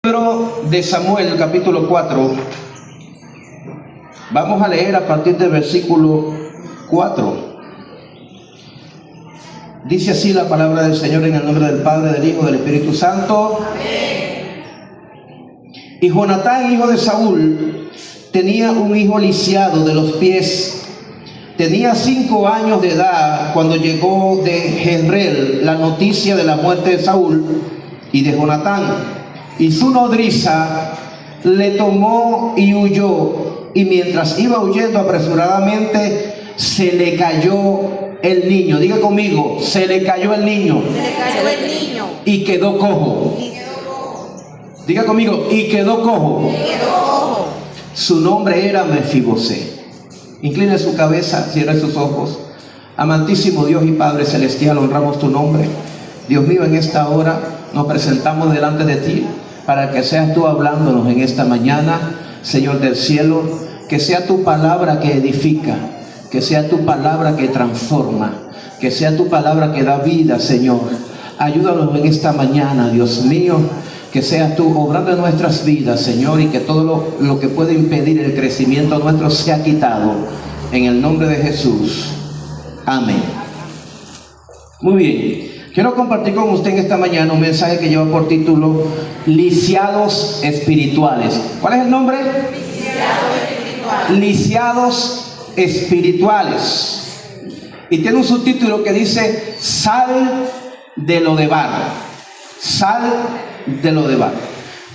Libro de Samuel, capítulo 4. Vamos a leer a partir del versículo 4. Dice así la palabra del Señor, en el nombre del Padre, del Hijo y del Espíritu Santo. Amén. Y Jonatán, hijo de Saúl, tenía un hijo lisiado de los pies. Tenía 5 años de edad cuando llegó de Jezreel la noticia de la muerte de Saúl y de Jonatán. Y su nodriza le tomó y huyó, y mientras iba huyendo apresuradamente, se le cayó el niño. Diga conmigo, se le cayó el niño. Se le cayó el niño. Y quedó cojo. Diga conmigo, y quedó cojo. Su nombre era Mefibosé. Incline su cabeza, cierre sus ojos. Amantísimo Dios y Padre Celestial, honramos tu nombre. Dios mío, en esta hora nos presentamos delante de ti para que seas tú hablándonos en esta mañana, Señor del cielo. Que sea tu palabra que edifica, que sea tu palabra que transforma, que sea tu palabra que da vida, Señor. Ayúdanos en esta mañana, Dios mío, que seas tú obrando en nuestras vidas, Señor, y que todo lo que puede impedir el crecimiento nuestro sea quitado, en el nombre de Jesús. Amén. Muy bien. Quiero compartir con usted en esta mañana un mensaje que lleva por título Lisiados Espirituales. ¿Cuál es el nombre? Lisiados Espirituales. Y tiene un subtítulo que dice Sal de Lodebar. Sal de Lodebar.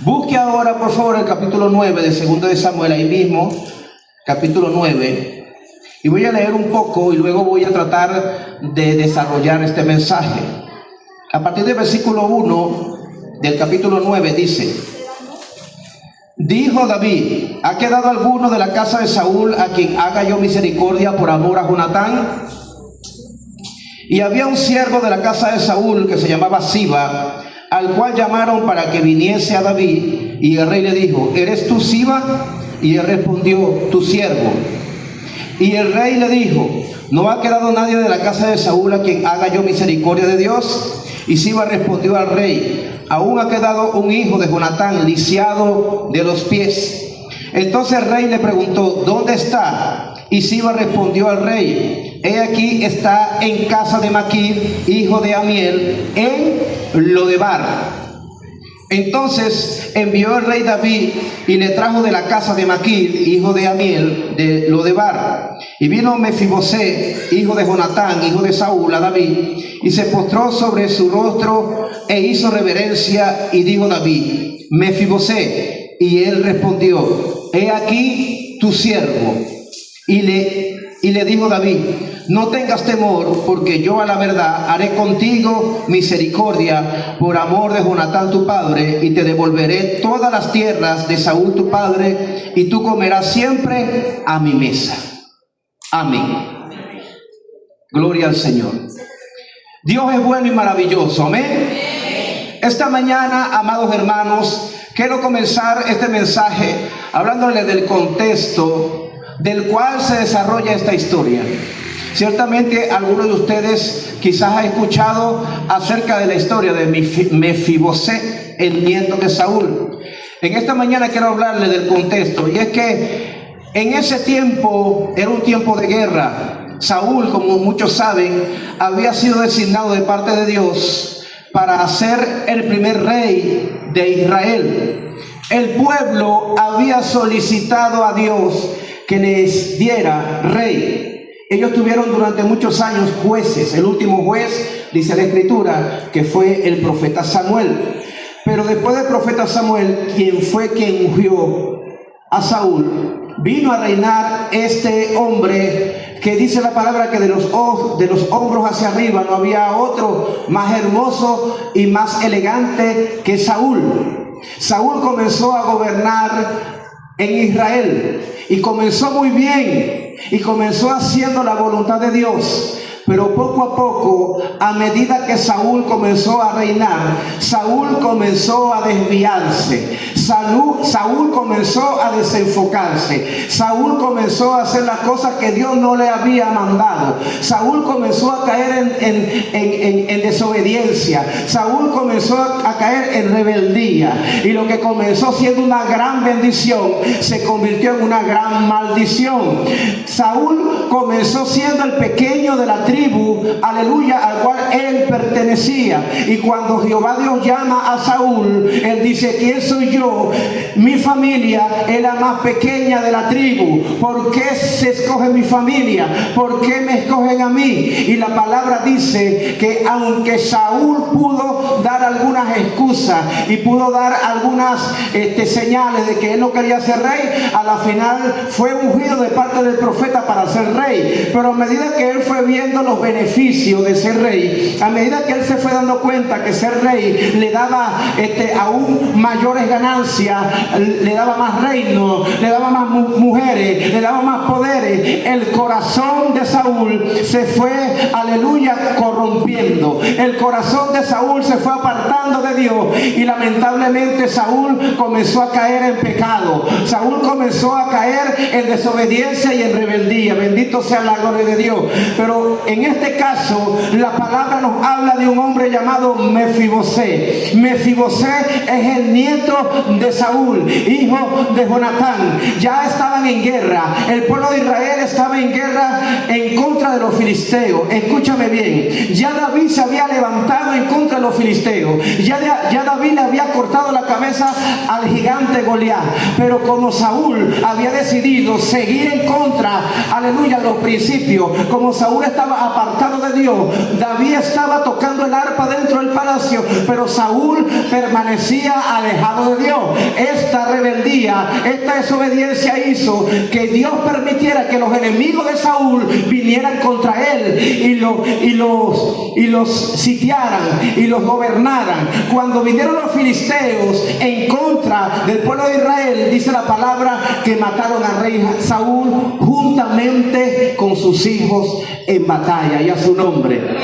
Busque ahora por favor el capítulo 9 de 2 de Samuel, ahí mismo, capítulo 9. Y voy a leer un poco y luego voy a tratar de desarrollar este mensaje. A partir del versículo 1 del capítulo 9 dice: Dijo David: ¿ha quedado alguno de la casa de Saúl a quien haga yo misericordia por amor a Jonatán? Y había un siervo de la casa de Saúl que se llamaba Siba, al cual llamaron para que viniese a David. Y el rey le dijo: ¿eres tú Siba? Y él respondió: tu siervo. Y el rey le dijo: ¿no ha quedado nadie de la casa de Saúl a quien haga yo misericordia de Dios? Y Siba respondió al rey: aún ha quedado un hijo de Jonatán, lisiado de los pies. Entonces el rey le preguntó: ¿dónde está? Y Siba respondió al rey: he aquí está en casa de Maquir, hijo de Amiel, en Lodebar. Entonces envió el rey David y le trajo de la casa de Maquir, hijo de Amiel, de Lodebar. Y vino Mefibosé, hijo de Jonatán, hijo de Saúl, a David, y se postró sobre su rostro e hizo reverencia. Y dijo David: Mefibosé. Y él respondió: he aquí tu siervo. Y le dijo David: no tengas temor, porque yo a la verdad haré contigo misericordia por amor de Jonatán tu padre, y te devolveré todas las tierras de Saúl tu padre, y tú comerás siempre a mi mesa. Amén. Gloria al Señor. Dios es bueno y maravilloso. Amén. Esta mañana, amados hermanos, quiero comenzar este mensaje hablándoles del contexto del cual se desarrolla esta historia. Ciertamente algunos de ustedes quizás han escuchado acerca de la historia de Mefibosé, el nieto de Saúl. En esta mañana quiero hablarles del contexto, y es que en ese tiempo era un tiempo de guerra. Saúl, como muchos saben, había sido designado de parte de Dios para ser el primer rey de Israel. El pueblo había solicitado a Dios que les diera rey. Ellos tuvieron durante muchos años jueces. El último juez, dice la escritura, que fue el profeta Samuel. Pero después del profeta Samuel, quien ungió a Saúl, vino a reinar este hombre que dice la palabra que de los hombros hacia arriba no había otro más hermoso y más elegante que Saúl. Saúl comenzó a gobernar en Israel y comenzó muy bien, y comenzó haciendo la voluntad de Dios. Pero poco a poco, a medida que Saúl comenzó a reinar, Saúl comenzó a desviarse. Saúl comenzó a desenfocarse. Saúl comenzó a hacer las cosas que Dios no le había mandado. Saúl comenzó a caer en desobediencia. Saúl comenzó a caer en rebeldía. Y lo que comenzó siendo una gran bendición se convirtió en una gran maldición. Saúl comenzó siendo el pequeño de la tribu, aleluya, al cual él pertenecía. Y cuando Jehová Dios llama a Saúl, él dice: ¿quién soy yo? Mi familia es la más pequeña de la tribu. ¿Por qué se escoge mi familia? ¿Por qué me escogen a mí? Y la palabra dice que aunque Saúl pudo dar algunas excusas y pudo dar algunas señales de que él no quería ser rey, a la final fue ungido de parte del profeta para ser rey. Pero a medida que él fue viendo los beneficios de ser rey, a medida que él se fue dando cuenta que ser rey le daba aún mayores ganancias, le daba más reino, le daba más mujeres, le daba más poderes, el corazón de Saúl se fue, aleluya, corrompiendo. El corazón de Saúl se fue apartando de Dios y lamentablemente Saúl comenzó a caer en pecado. Saúl comenzó a caer en desobediencia y en rebeldía. Bendito sea la gloria de Dios. Pero en este caso la palabra nos habla de un hombre llamado Mefibosé. Mefibosé es el nieto de Saúl, hijo de Jonatán. Ya estaban en guerra. El pueblo de Israel estaba en guerra en contra de los filisteos. Escúchame bien. Ya David se había levantado en contra de los filisteos. Ya David le había cortado la cabeza al gigante Goliat. Pero como Saúl había decidido seguir en contra, aleluya, de los principios, como Saúl estaba apartado de Dios, David estaba tocando el arpa dentro del palacio, pero Saúl permanecía alejado de Dios. Esta rebeldía, esta desobediencia hizo que Dios permitiera que los enemigos de Saúl vinieran contra él y los sitiaran y los gobernaran. Cuando vinieron los filisteos en contra del pueblo de Israel, dice la palabra que mataron al rey Saúl juntamente con sus hijos en batalla, y a su nombre.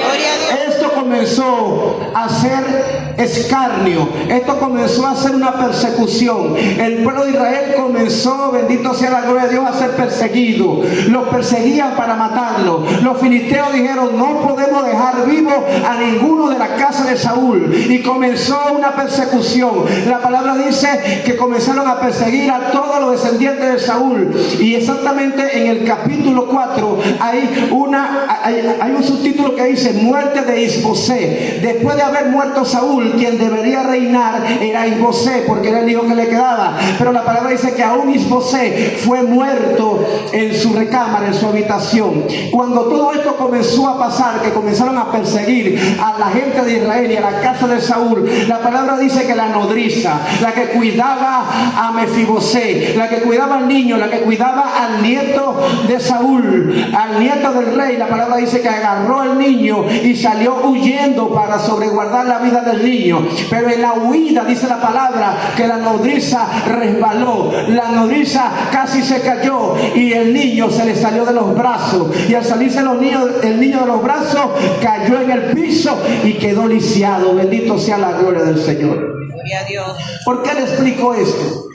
Esto comenzó a ser escarnio, esto comenzó a ser una persecución. El pueblo de Israel comenzó, bendito sea la gloria de Dios, a ser perseguido. Los perseguían para matarlo. Los filisteos dijeron: no podemos dejar vivo a ninguno de la casa de Saúl, y comenzó una persecución. La palabra dice que comenzaron a perseguir a todos los descendientes de Saúl, y exactamente en el capítulo 4 hay un subtítulo que dice: muerte de Isbosé. Después de haber muerto Saúl, quien debería reinar era Isbosé, porque era el hijo que le quedaba. Pero la palabra dice que aún Isbosé fue muerto en su recámara, en su habitación. Cuando todo esto comenzó a pasar, que comenzaron a perseguir a la gente de Israel y a la casa de Saúl, la palabra dice que la nodriza, la que cuidaba a Mefibosé, la que cuidaba al niño, la que cuidaba al nieto de Saúl, al nieto del rey, la palabra dice que agarró al niño y salió huyendo para sobreguardar la vida del niño. Pero en la huida dice la palabra que la nodriza resbaló, la nodriza casi se cayó y el niño se le salió de los brazos, y al salirse el niño de los brazos cayó en el piso y quedó lisiado. Bendito sea la gloria del Señor. Gloria a Dios. ¿Por qué le explico esto?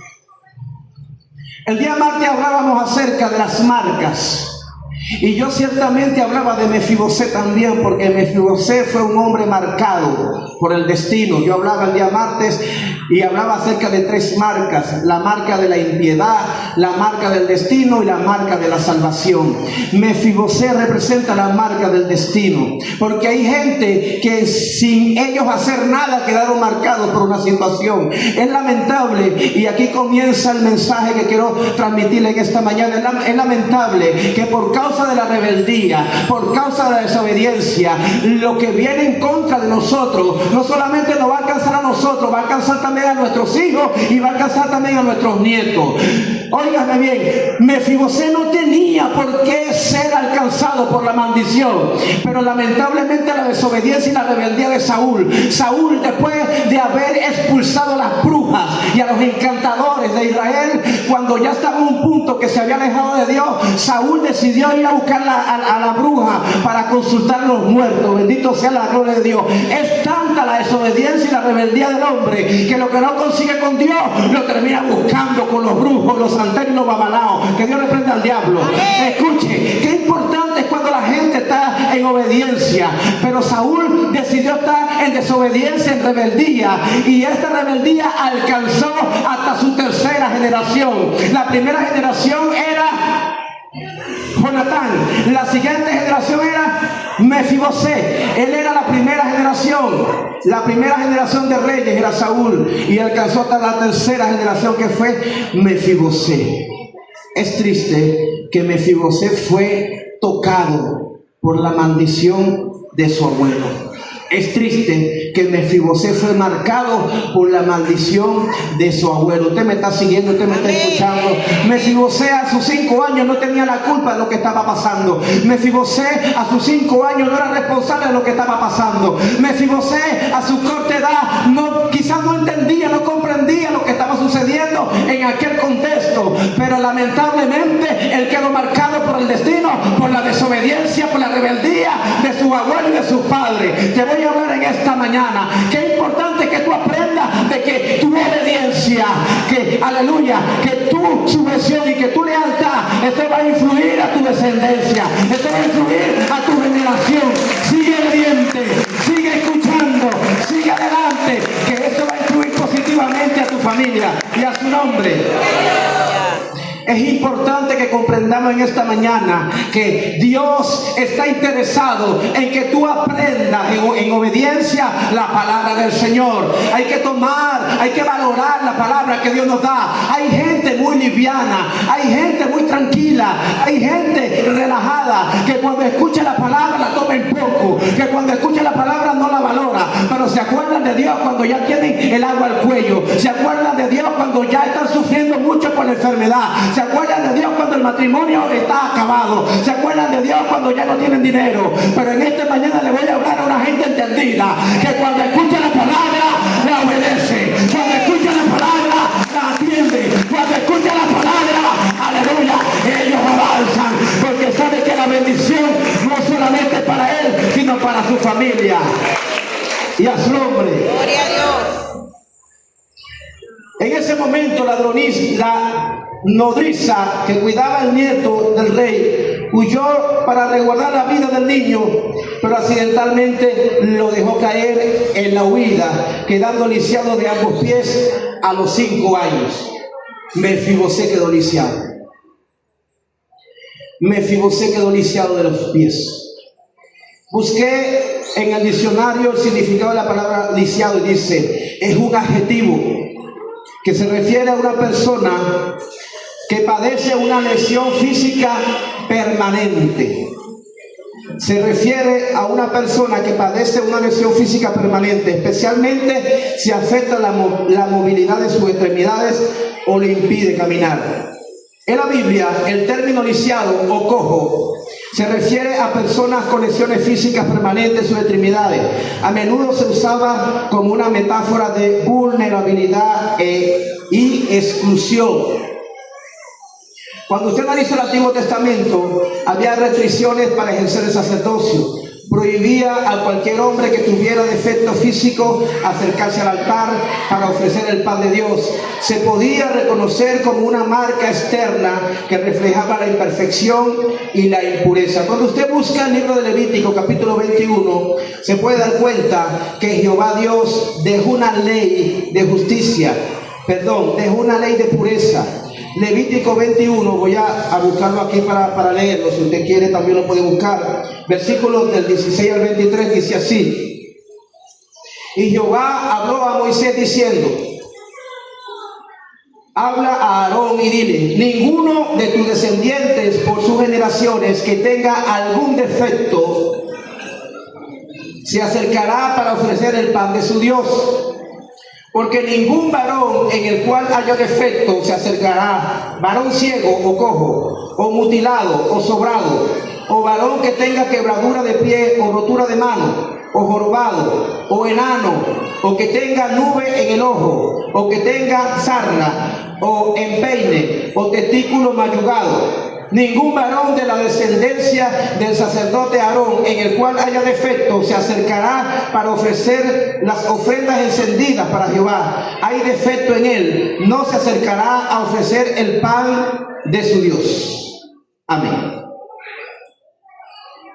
El día martes hablábamos acerca de las marcas. Y yo ciertamente hablaba de Mefibosé también, porque Mefibosé fue un hombre marcado por el destino. Yo hablaba el día martes y hablaba acerca de 3 marcas: la marca de la impiedad, la marca del destino y la marca de la salvación. Mefibosé representa la marca del destino, porque hay gente que sin ellos hacer nada quedaron marcados por una situación. Es lamentable, y aquí comienza el mensaje que quiero transmitirle en esta mañana. Es lamentable que por causa de la rebeldía, por causa de la desobediencia, lo que viene en contra de nosotros no solamente nos va a alcanzar a nosotros, va a alcanzar también a nuestros hijos y va a alcanzar también a nuestros nietos. Óigame bien, Mefibosé no tenía por qué ser alcanzado por la maldición, pero lamentablemente la desobediencia y la rebeldía de Saúl, después de haber expulsado a las brujas y a los encantadores de Israel, cuando ya estaba en un punto que se había alejado de Dios, Saúl decidió ir a buscar a la bruja para consultar a los muertos. Bendito sea la gloria de Dios. Es tanta la desobediencia y la rebeldía del hombre que lo que no consigue con Dios lo termina buscando con los brujos, los santeros y los babalaos. Que Dios reprenda al diablo. Escuche, qué importante es cuando la gente está en obediencia. Pero Saúl decidió estar en desobediencia, en rebeldía, y esta rebeldía alcanzó hasta su tercera generación. La primera generación era Jonatán, la siguiente generación era Mefibosé. Él era la primera generación. La primera generación de reyes era Saúl, y alcanzó hasta la tercera generación, que fue Mefibosé. Es triste que Mefibosé fue tocado por la maldición de su abuelo. Es triste que Mefibosé fue marcado por la maldición de su abuelo. Usted me está siguiendo, usted me está escuchando. Mefibosé a sus 5 años no tenía la culpa de lo que estaba pasando. Mefibosé a sus 5 años no era responsable de lo que estaba pasando. Mefibosé a su corta edad quizás no entendía, no comprendía lo que estaba sucediendo en aquel contexto. Pero lamentablemente él quedó marcado por el destino, por la desobediencia, por la rebeldía de su abuelo y de sus padres. Te voy a hablar en esta mañana. Qué importante que tú aprendas de que tu obediencia, que aleluya, que tu sujeción y que tu lealtad, esto va a influir a tu descendencia, esto va a influir a tu generación. Sigue obediente, sigue escuchando, sigue adelante, que esto va a influir positivamente a tu familia y a su nombre. Es importante que comprendamos en esta mañana que Dios está interesado en que tú aprendas en obediencia la palabra del Señor. Hay que tomar, hay que valorar la palabra que Dios nos da. Hay gente muy liviana, hay gente muy tranquila, hay gente relajada que cuando escucha la palabra la toma en poco, que cuando escucha la palabra no la valora, pero se acuerdan de Dios cuando ya tienen el agua al cuello, se acuerdan de Dios cuando ya están sufriendo mucho por la enfermedad, se acuerdan de Dios cuando el matrimonio está acabado, se acuerdan de Dios cuando ya no tienen dinero. Pero en esta mañana le voy a hablar a una gente entendida, que cuando escucha la palabra la obedece, cuando escucha la palabra la atiende, cuando escucha la palabra, aleluya, ellos avanzan, porque saben que la bendición no solamente es para él, sino para su familia y a su nombre. Gloria a Dios. En ese momento la nodriza que cuidaba al nieto del rey huyó para resguardar la vida del niño, pero accidentalmente lo dejó caer en la huida, quedando lisiado de ambos pies a los 5 años. Mefibosé quedó lisiado. Mefibosé quedó lisiado de los pies. Busqué en el diccionario el significado de la palabra lisiado y dice, es un adjetivo que se refiere a una persona que padece una lesión física permanente. Se refiere a una persona que padece una lesión física permanente, especialmente si afecta la movilidad de sus extremidades o le impide caminar. En la Biblia, el término lisiado o cojo se refiere a personas con lesiones físicas permanentes en sus extremidades. A menudo se usaba como una metáfora de vulnerabilidad y exclusión. Cuando usted analiza el Antiguo Testamento, había restricciones para ejercer el sacerdocio. Prohibía a cualquier hombre que tuviera defecto físico acercarse al altar para ofrecer el pan de Dios. Se podía reconocer como una marca externa que reflejaba la imperfección y la impureza. Cuando usted busca el libro de Levítico, capítulo 21, se puede dar cuenta que Jehová Dios dejó una ley de justicia, dejó una ley de pureza. Levítico 21, voy a buscarlo aquí para leerlo, si usted quiere también lo puede buscar. Versículos del 16 al 23 dice así: y Jehová habló a Moisés diciendo, habla a Aarón y dile, ninguno de tus descendientes por sus generaciones que tenga algún defecto se acercará para ofrecer el pan de su Dios. Porque ningún varón en el cual haya defecto se acercará, varón ciego o cojo, o mutilado o sobrado, o varón que tenga quebradura de pie o rotura de mano, o jorobado, o enano, o que tenga nube en el ojo, o que tenga sarna, o empeine, o testículo mayugado. Ningún varón de la descendencia del sacerdote Aarón, en el cual haya defecto, se acercará para ofrecer las ofrendas encendidas para Jehová. Hay defecto en él, no se acercará a ofrecer el pan de su Dios. Amén.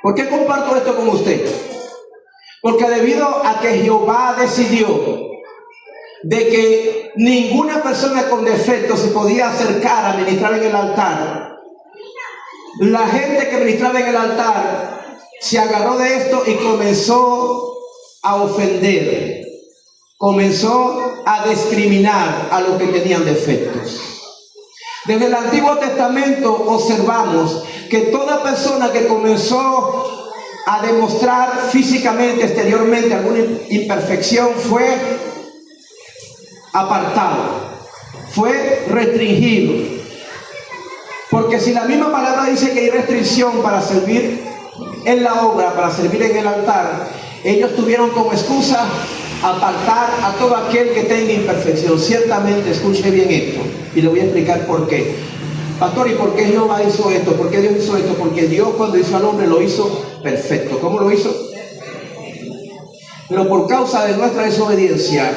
¿Por qué comparto esto con usted? Porque debido a que Jehová decidió de que ninguna persona con defecto se podía acercar a ministrar en el altar, la gente que ministraba en el altar se agarró de esto y comenzó a ofender, comenzó a discriminar a los que tenían defectos. Desde el Antiguo Testamento observamos que toda persona que comenzó a demostrar físicamente, exteriormente alguna imperfección fue apartado, fue restringido. Porque si la misma palabra dice que hay restricción para servir en la obra, para servir en el altar, ellos tuvieron como excusa apartar a todo aquel que tenga imperfección. Ciertamente, escuche bien esto, y le voy a explicar por qué. Pastor, ¿y por qué Jehová hizo esto? ¿Por qué Dios hizo esto? Porque Dios, cuando hizo al hombre, lo hizo perfecto. ¿Cómo lo hizo? Pero por causa de nuestra desobediencia,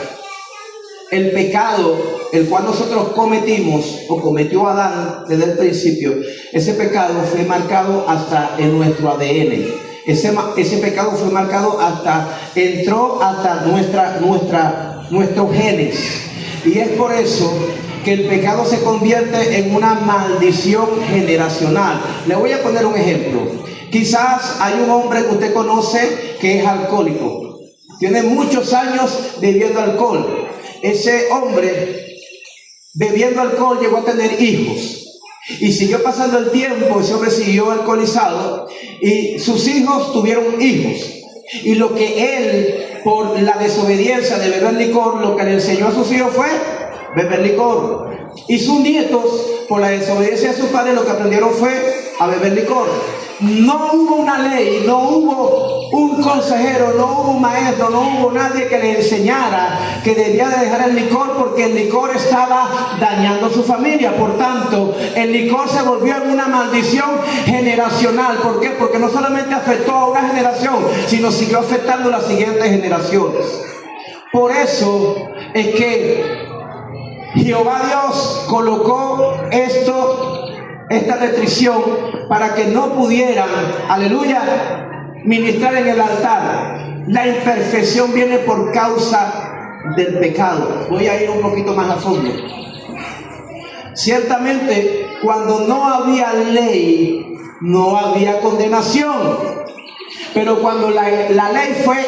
el pecado, el cual nosotros cometimos, o cometió Adán desde el principio, ese pecado fue marcado hasta en nuestro ADN. Ese pecado fue marcado entró hasta nuestros genes. Y es por eso que el pecado se convierte en una maldición generacional. Le voy a poner un ejemplo. Quizás hay un hombre que usted conoce que es alcohólico. Tiene muchos años bebiendo alcohol. Ese hombre, bebiendo alcohol, llegó a tener hijos. Y siguió pasando el tiempo, ese hombre siguió alcoholizado y sus hijos tuvieron hijos. Y lo que él, por la desobediencia de beber licor, lo que le enseñó a sus hijos fue beber licor. Y sus nietos, por la desobediencia de sus padres, lo que aprendieron fue a beber licor. No hubo una ley, no hubo un consejero, no hubo un maestro, no hubo nadie que le enseñara que debía de dejar el licor, porque el licor estaba dañando a su familia. Por tanto, el licor se volvió en una maldición generacional. ¿Por qué? Porque no solamente afectó a una generación, sino siguió afectando a las siguientes generaciones. Por eso es que Jehová Dios colocó esta restricción para que no pudieran, aleluya, ministrar en el altar. La imperfección viene por causa del pecado. Voy a ir un poquito más a fondo. Ciertamente, cuando no había ley, no había condenación. Pero cuando la ley fue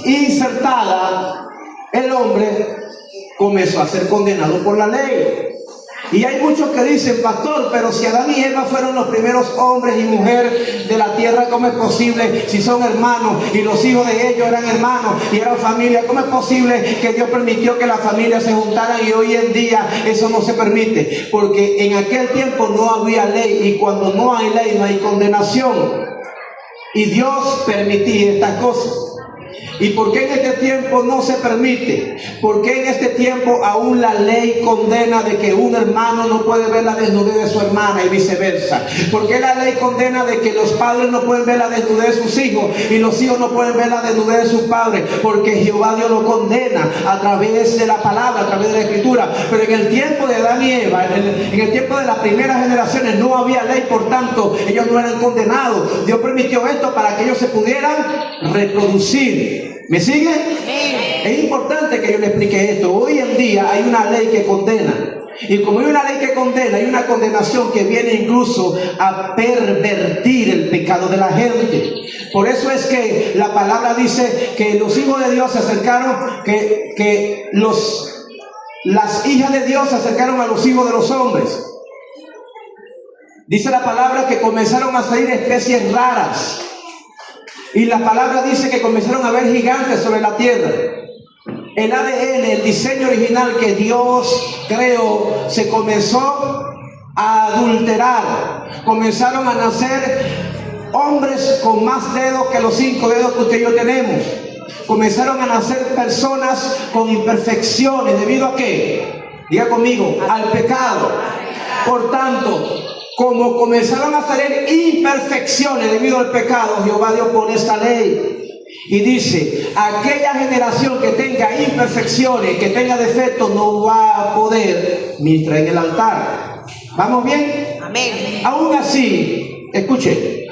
insertada, el hombre comenzó a ser condenado por la ley. Y hay muchos que dicen, pastor, pero si Adán y Eva fueron los primeros hombres y mujeres de la tierra, ¿cómo es posible, si son hermanos y los hijos de ellos eran hermanos y eran familia, cómo es posible que Dios permitió que las familias se juntaran y hoy en día eso no se permite? Porque en aquel tiempo no había ley, y cuando no hay ley no hay condenación. Y Dios permitía estas cosas. ¿Y por qué en este tiempo no se permite? ¿Por qué en este tiempo aún la ley condena de que un hermano no puede ver la desnudez de su hermana y viceversa? ¿Por qué la ley condena de que los padres no pueden ver la desnudez de sus hijos y los hijos no pueden ver la desnudez de sus padres? Porque Jehová Dios lo condena a través de la palabra, a través de la escritura. Pero en el tiempo de Adán y Eva, en el tiempo de las primeras generaciones, no había ley, por tanto ellos no eran condenados. Dios permitió esto para que ellos se pudieran reproducir. ¿Me siguen? Es importante que yo le explique esto. Hoy en día hay una ley que condena. Y como hay una ley que condena, hay una condenación que viene incluso a pervertir el pecado de la gente. Por eso es que la palabra dice que los hijos de Dios se acercaron, que las hijas de Dios se acercaron a los hijos de los hombres. Dice la palabra que comenzaron a salir especies raras. Y la palabra dice que comenzaron a haber gigantes sobre la tierra. El ADN, el diseño original que Dios creó, se comenzó a adulterar. Comenzaron a nacer hombres con más dedos que los 5 dedos que usted y yo tenemos. comenzaron a nacer personas con imperfecciones. ¿Debido a qué? Diga conmigo, al pecado. Por tanto, como comenzaron a salir imperfecciones debido al pecado, Jehová Dios pone esta ley. Y dice, aquella generación que tenga imperfecciones, que tenga defectos, no va a poder ministrar en el altar. ¿Vamos bien? Amén. Aún así, escuche,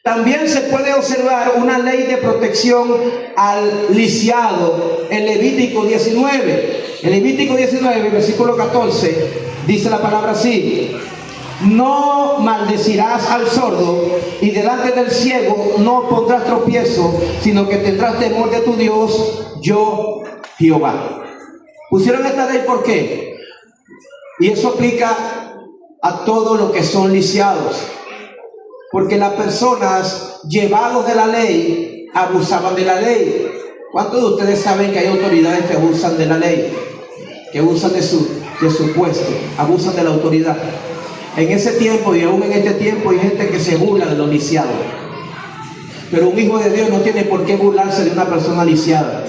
también se puede observar una ley de protección al lisiado en Levítico 19. En Levítico 19, versículo 14, dice la palabra así: no maldecirás al sordo, y delante del ciego no pondrás tropiezo, sino que tendrás temor de tu Dios, yo Jehová. Pusieron esta ley, ¿por qué? Y eso aplica a todos los que son lisiados, porque las personas llevados de la ley abusaban de la ley. ¿Cuántos de ustedes saben que hay autoridades que abusan de la ley? Que abusan de su puesto, abusan de la autoridad. En ese tiempo y aún en este tiempo hay gente que se burla de los lisiados. Pero un hijo de Dios no tiene por qué burlarse de una persona lisiada.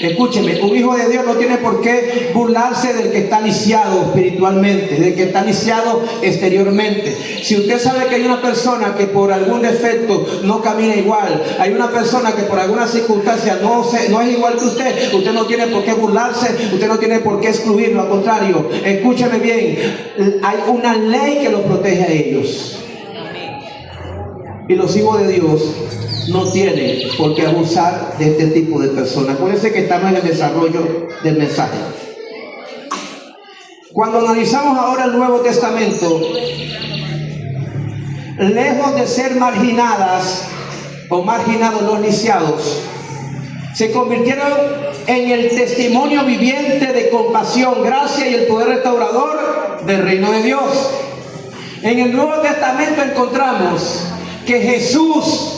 Escúcheme, un hijo de Dios no tiene por qué burlarse del que está lisiado espiritualmente, del que está lisiado exteriormente. Si usted sabe que hay una persona que por algún defecto no camina igual, hay una persona que por alguna circunstancia no es igual que usted no tiene por qué burlarse, usted no tiene por qué excluirlo. Al contrario, escúcheme bien, hay una ley que los protege a ellos. Y los hijos de Dios no tienen por qué abusar de este tipo de personas. Acuérdense que estamos en el desarrollo del mensaje. Cuando analizamos ahora el Nuevo Testamento, lejos de ser marginadas o marginados los lisiados, se convirtieron en el testimonio viviente de compasión, gracia y el poder restaurador del reino de Dios. En el Nuevo Testamento encontramos que Jesús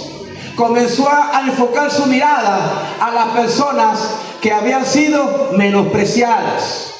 comenzó a enfocar su mirada a las personas que habían sido menospreciadas.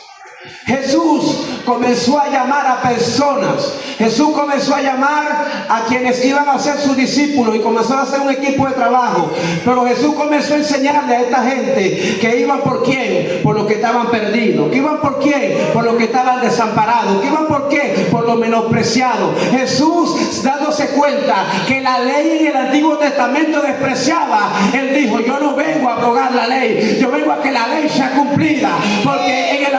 Jesús comenzó a llamar a personas. Jesús comenzó a llamar a quienes iban a ser sus discípulos y comenzó a hacer un equipo de trabajo. Pero Jesús comenzó a enseñarle a esta gente que iban por quién, por los que estaban perdidos, que iban por quién, por los que estaban desamparados, que iban por qué, por los menospreciados. Jesús, dándose cuenta que la ley en el Antiguo Testamento despreciaba, él dijo: yo no vengo a abrogar la ley, yo vengo a que la ley sea cumplida. Porque en el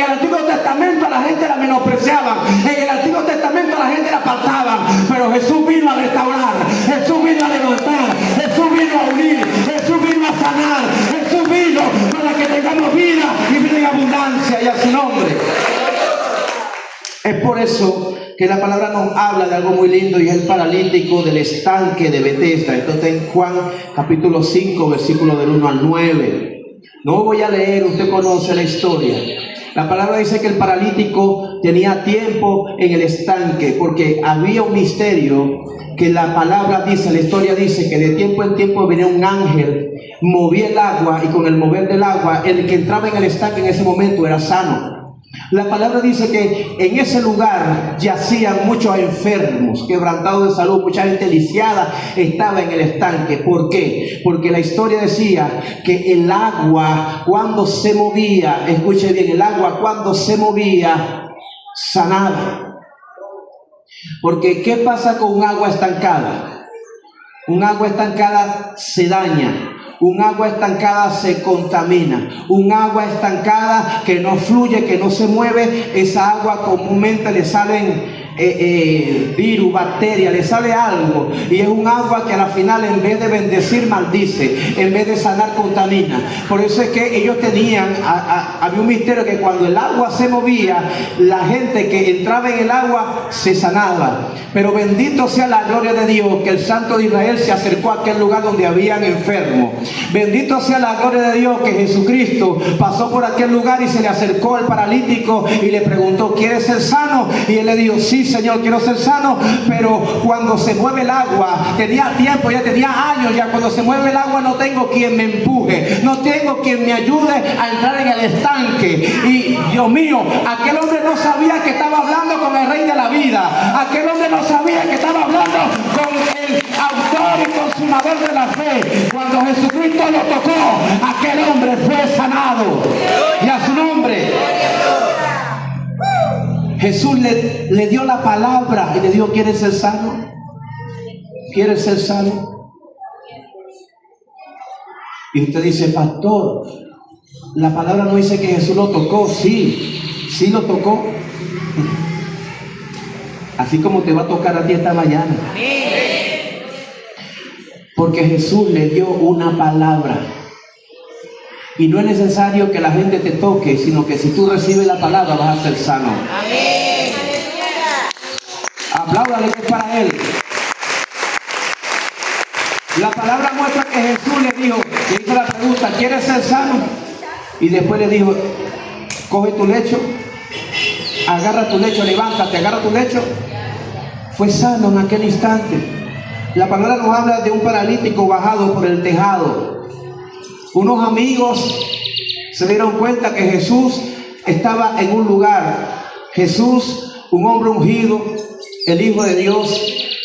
Antiguo Testamento a la gente la menospreciaban, en el Antiguo Testamento a la gente la apartaban, pero Jesús vino a restaurar, Jesús vino a levantar, Jesús vino a unir, Jesús vino a sanar, Jesús vino para que tengamos vida y vida en abundancia, y a su nombre. Es por eso que la palabra nos habla de algo muy lindo, y es el paralítico del estanque de Betesda. Esto está en Juan capítulo 5, versículo del 1 al 9. No voy a leer, usted conoce la historia. La palabra dice que el paralítico tenía tiempo en el estanque, porque había un misterio que la palabra dice, la historia dice que de tiempo en tiempo venía un ángel, movía el agua, y con el mover del agua, el que entraba en el estanque en ese momento era sano. La palabra dice que en ese lugar yacían muchos enfermos, quebrantados de salud, mucha gente lisiada estaba en el estanque. ¿Por qué? Porque la historia decía que el agua cuando se movía, escuche bien, el agua cuando se movía sanaba. Porque ¿qué pasa con un agua estancada? Un agua estancada se daña. Un agua estancada se contamina. Un agua estancada que no fluye, que no se mueve, esa agua comúnmente le salen virus, bacterias, le sale algo, y es un agua que a la final, en vez de bendecir, maldice, en vez de sanar, contamina. Por eso es que ellos tenían, había un misterio, que cuando el agua se movía, la gente que entraba en el agua se sanaba. Pero bendito sea la gloria de Dios, que el Santo de Israel se acercó a aquel lugar donde habían enfermos. Bendito sea la gloria de Dios, que Jesucristo pasó por aquel lugar y se le acercó al paralítico y le preguntó: ¿quieres ser sano? Y él le dijo: sí, Señor, quiero ser sano, pero cuando se mueve el agua, tenía tiempo, ya tenía años, ya cuando se mueve el agua no tengo quien me empuje, no tengo quien me ayude a entrar en el estanque. Y Dios mío, aquel hombre no sabía que estaba hablando con el Rey de la vida, aquel hombre no sabía que estaba hablando con el autor y consumador de la fe. Cuando Jesucristo lo tocó, aquel hombre fue sanado, y a su nombre. Jesús le dio la palabra y le dijo: ¿quieres ser sano? ¿Quieres ser sano? Y usted dice: pastor, la palabra no dice que Jesús lo tocó. Sí lo tocó. Así como te va a tocar a ti esta mañana. Porque Jesús le dio una palabra. Y no es necesario que la gente te toque, sino que si tú recibes la palabra vas a ser sano. Amén. Apláudale, que es para él. La palabra muestra que Jesús le hizo la pregunta: ¿quieres ser sano? Y después le dijo: coge tu lecho, agarra tu lecho, levántate, agarra tu lecho. Fue sano en aquel instante. La palabra nos habla de un paralítico bajado por el tejado. Unos amigos se dieron cuenta que Jesús estaba en un lugar. Jesús, un hombre ungido, el Hijo de Dios,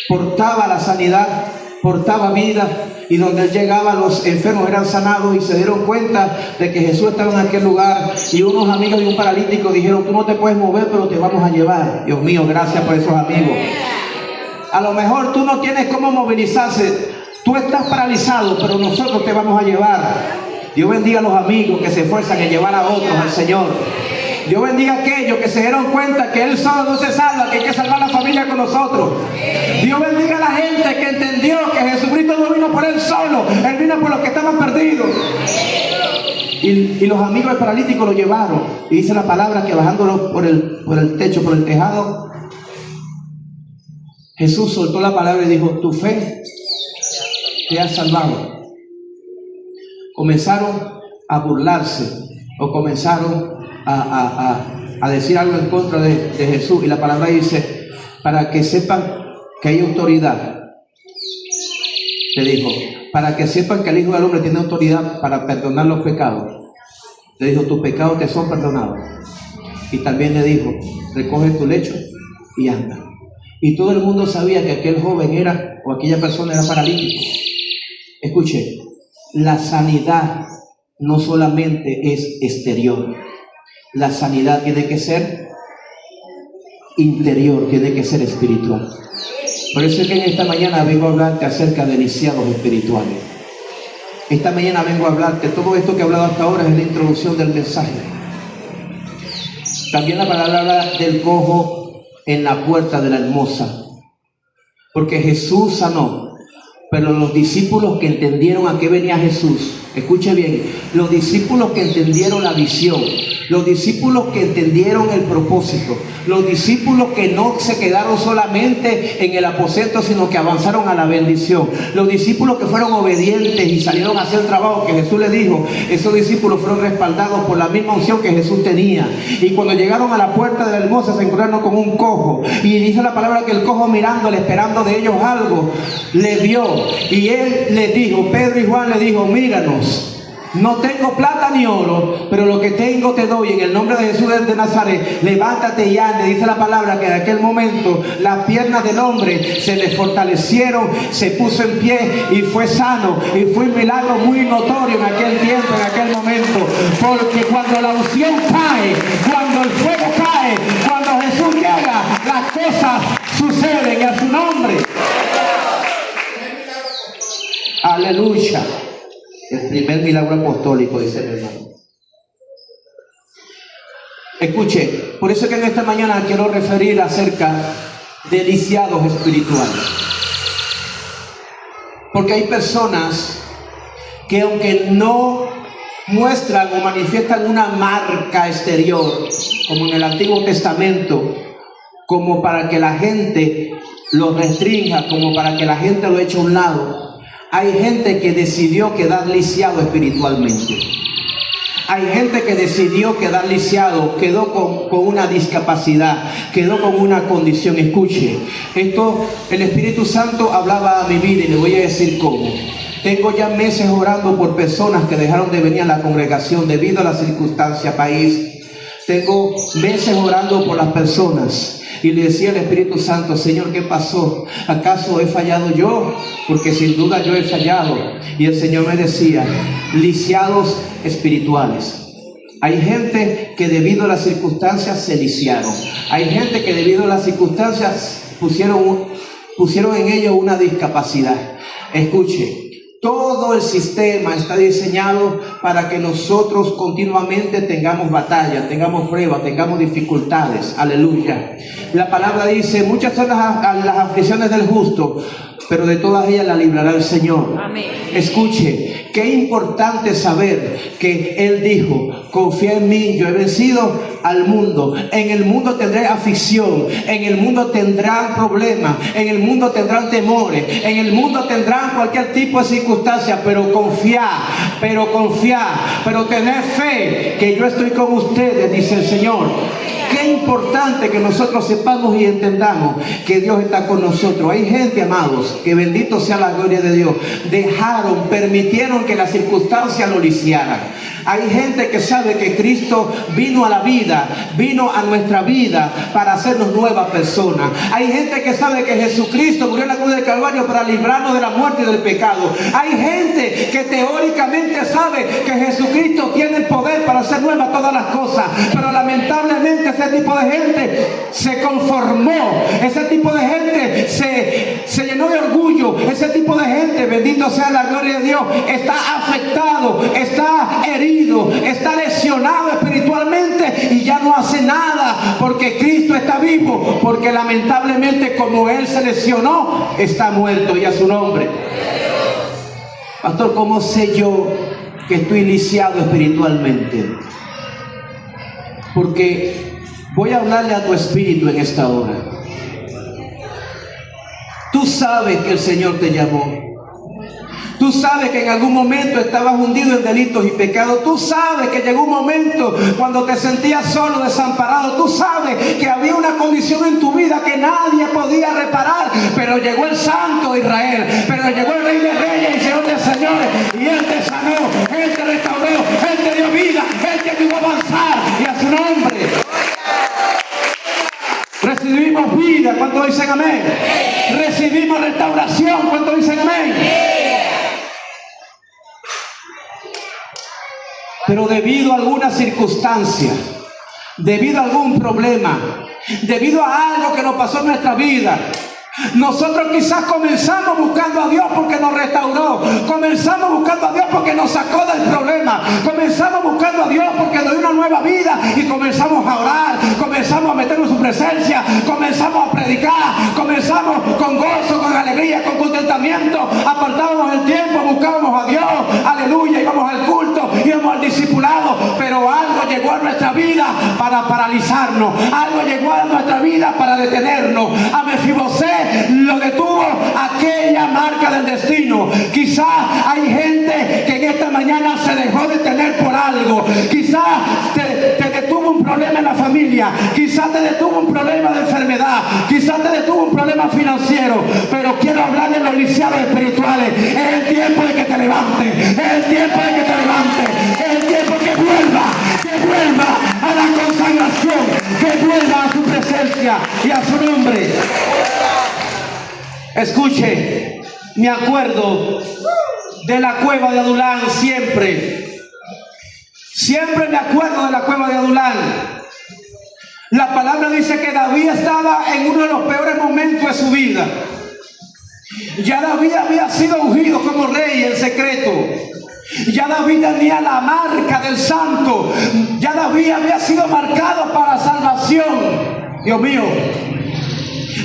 portaba la sanidad, portaba vida, y donde él llegaba los enfermos eran sanados, y se dieron cuenta de que Jesús estaba en aquel lugar. Y unos amigos de un paralítico dijeron: tú no te puedes mover, pero te vamos a llevar. Dios mío, gracias por esos amigos. A lo mejor tú no tienes cómo movilizarse, tú estás paralizado, pero nosotros te vamos a llevar. Dios bendiga a los amigos que se esfuerzan en llevar a otros al Señor. Dios bendiga a aquellos que se dieron cuenta que Él solo no se salva, que hay que salvar a la familia con nosotros. Dios bendiga a la gente que entendió que Jesucristo no vino por Él solo, Él vino por los que estaban perdidos. Y los amigos del paralítico lo llevaron. Y dice la palabra que bajándolo por el techo, por el tejado, Jesús soltó la palabra y dijo: tu fe te ha salvado. Comenzaron a burlarse, o comenzaron a decir algo en contra de Jesús. Y la palabra dice: para que sepan que hay autoridad, le dijo, para que sepan que el Hijo del Hombre tiene autoridad para perdonar los pecados. Le dijo: tus pecados te son perdonados. Y también le dijo: recoge tu lecho y anda. Y todo el mundo sabía que aquel joven era, o aquella persona era paralítico. Escuche, la sanidad no solamente es exterior. La sanidad tiene que ser interior, tiene que ser espiritual. Por eso es que en esta mañana vengo a hablarte acerca de lisiados espirituales. Esta mañana vengo a hablarte, todo esto que he hablado hasta ahora es la introducción del mensaje. También la palabra habla del cojo en la puerta de la hermosa, porque Jesús sanó, pero los discípulos que entendieron a qué venía Jesús, escuche bien, los discípulos que entendieron la visión, los discípulos que entendieron el propósito, los discípulos que no se quedaron solamente en el aposento, sino que avanzaron a la bendición, los discípulos que fueron obedientes y salieron a hacer el trabajo que Jesús les dijo, esos discípulos fueron respaldados por la misma unción que Jesús tenía. Y cuando llegaron a la puerta de la hermosa se encontraron con un cojo, y dice la palabra que el cojo, mirándole, esperando de ellos algo, le vio, y él les dijo, Pedro y Juan le dijo: míranos, no tengo plata ni oro, pero lo que tengo te doy. En el nombre de Jesús de Nazaret, levántate y ande. Dice la palabra que en aquel momento las piernas del hombre se le fortalecieron, se puso en pie y fue sano. Y fue un milagro muy notorio en aquel tiempo, en aquel momento. Porque cuando la unción cae, cuando el fuego cae, cuando Jesús llega, las cosas suceden a su nombre. Aleluya. El primer milagro apostólico, dice mi hermano. Escuche, por eso es que en esta mañana quiero referir acerca de lisiados espirituales. Porque hay personas que, aunque no muestran o manifiestan una marca exterior, como en el Antiguo Testamento, como para que la gente lo restrinja, como para que la gente lo eche a un lado, hay gente que decidió quedar lisiado espiritualmente. Hay gente que decidió quedar lisiado, quedó con una discapacidad, quedó con una condición. Escuche, esto el Espíritu Santo hablaba a mi vida y le voy a decir cómo. Tengo ya meses orando por personas que dejaron de venir a la congregación debido a la circunstancia país. Tengo meses orando por las personas y le decía al Espíritu Santo: Señor, ¿qué pasó? ¿Acaso he fallado yo? Porque sin duda yo he fallado. Y el Señor me decía: lisiados espirituales. Hay gente que debido a las circunstancias se lisiaron. Hay gente que debido a las circunstancias pusieron en ellos una discapacidad. Escuche. Todo el sistema está diseñado para que nosotros continuamente tengamos batalla, tengamos pruebas, tengamos dificultades. Aleluya. La palabra dice: muchas son las aflicciones del justo, pero de todas ellas la librará el Señor. Amén. Escuche, qué importante saber que Él dijo: confía en mí, yo he vencido al mundo. En el mundo tendré aflicción, en el mundo tendrán problemas, en el mundo tendrán temores, en el mundo tendrán cualquier tipo de circunstancia, pero confiar, pero tener fe que yo estoy con ustedes, dice el Señor. Qué importante que nosotros sepamos y entendamos que Dios está con nosotros. Hay gente, amados, que bendito sea la gloria de Dios, permitieron que las circunstancias lo lisiaran. Hay gente que sabe que Cristo vino a la vida, vino a nuestra vida para hacernos nuevas personas. Hay gente que sabe que Jesucristo murió en la cruz del Calvario para librarnos de la muerte y del pecado. Hay gente que teóricamente sabe que Jesucristo tiene el poder para hacer nuevas todas las cosas, pero lamentablemente ese tipo de gente se conformó, ese tipo de gente se llenó de orgullo, ese tipo de gente, bendito sea la gloria de Dios, está afectado, está herido, está lesionado espiritualmente y ya no hace nada porque Cristo está vivo, porque lamentablemente como Él se lesionó, está muerto, y a su nombre. Pastor, ¿cómo sé yo que estoy lisiado espiritualmente? Porque voy a hablarle a tu espíritu en esta hora. Tú sabes que el Señor te llamó. Tú sabes que en algún momento estabas hundido en delitos y pecados. Tú sabes que llegó un momento cuando te sentías solo, desamparado. Tú sabes que había una condición en tu vida que nadie podía reparar. Pero llegó el Santo de Israel. Pero llegó el Rey de Reyes y Señor de Señores. Y Él te sanó, Él te restauró, Él te dio vida, Él te ayudó a avanzar. Y a su nombre recibimos vida. ¿Cuántos dicen amén? Recibimos restauración. ¿Cuántos dicen amén? Pero debido a alguna circunstancia, debido a algún problema, debido a algo que nos pasó en nuestra vida, nosotros quizás comenzamos buscando a Dios porque nos restauró, comenzamos buscando a Dios porque nos sacó del problema, comenzamos buscando a Dios porque nos dio una nueva vida y comenzamos a orar, comenzamos a meternos en su presencia, comenzamos a predicar, comenzamos con gozo, con alegría, con contentamiento, apartábamos el tiempo, buscábamos a Dios, aleluya, íbamos al culto, íbamos al discipulado, pero algo llegó a nuestra vida para paralizarnos, algo llegó a nuestra vida para detenernos. A Mefibosé lo detuvo aquella marca del destino. Quizás hay gente que en esta mañana se dejó detener por algo. Quizás te detuvo un problema en la familia, quizás te detuvo un problema de enfermedad, quizás te detuvo un problema financiero, pero quiero hablar de los lisiados espirituales. Es el tiempo de que te levantes, es el tiempo de que te levantes, es el tiempo que vuelva a la consagración, que vuelva a su presencia y a su nombre. Escuche, me acuerdo de la cueva de Adulán siempre me acuerdo de la cueva de Adulán. La palabra dice que David estaba en uno de los peores momentos de su vida. Ya David había sido ungido como rey en secreto. Ya David tenía la marca del santo. Ya David había sido marcado para salvación. Dios mío,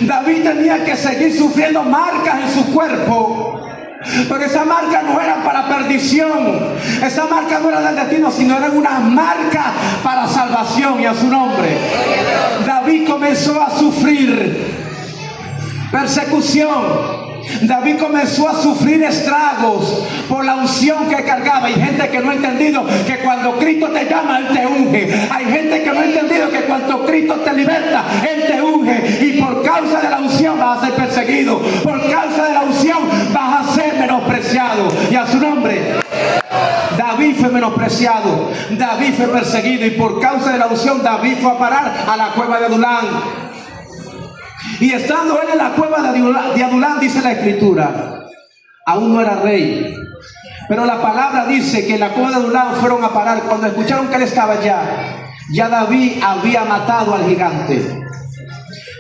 David tenía que seguir sufriendo marcas en su cuerpo, pero esa marca no era para perdición, esa marca no era del destino, sino eran unas marcas para salvación, y a su nombre. David comenzó a sufrir persecución, David comenzó a sufrir estragos por la unción que cargaba. Hay gente que no ha entendido que cuando Cristo te llama, Él te unge. Hay gente que no ha entendido que cuando Cristo te liberta, Él te unge. Y por causa de la unción vas a ser perseguido. Por causa de la unción vas a ser menospreciado. Y a su nombre. David fue menospreciado, David fue perseguido, y por causa de la unción David fue a parar a la cueva de Adulán. Y estando él en la cueva de Adulán, dice la escritura, aún no era rey, pero la palabra dice que en la cueva de Adulán fueron a parar. Cuando escucharon que él estaba allá, ya David había matado al gigante.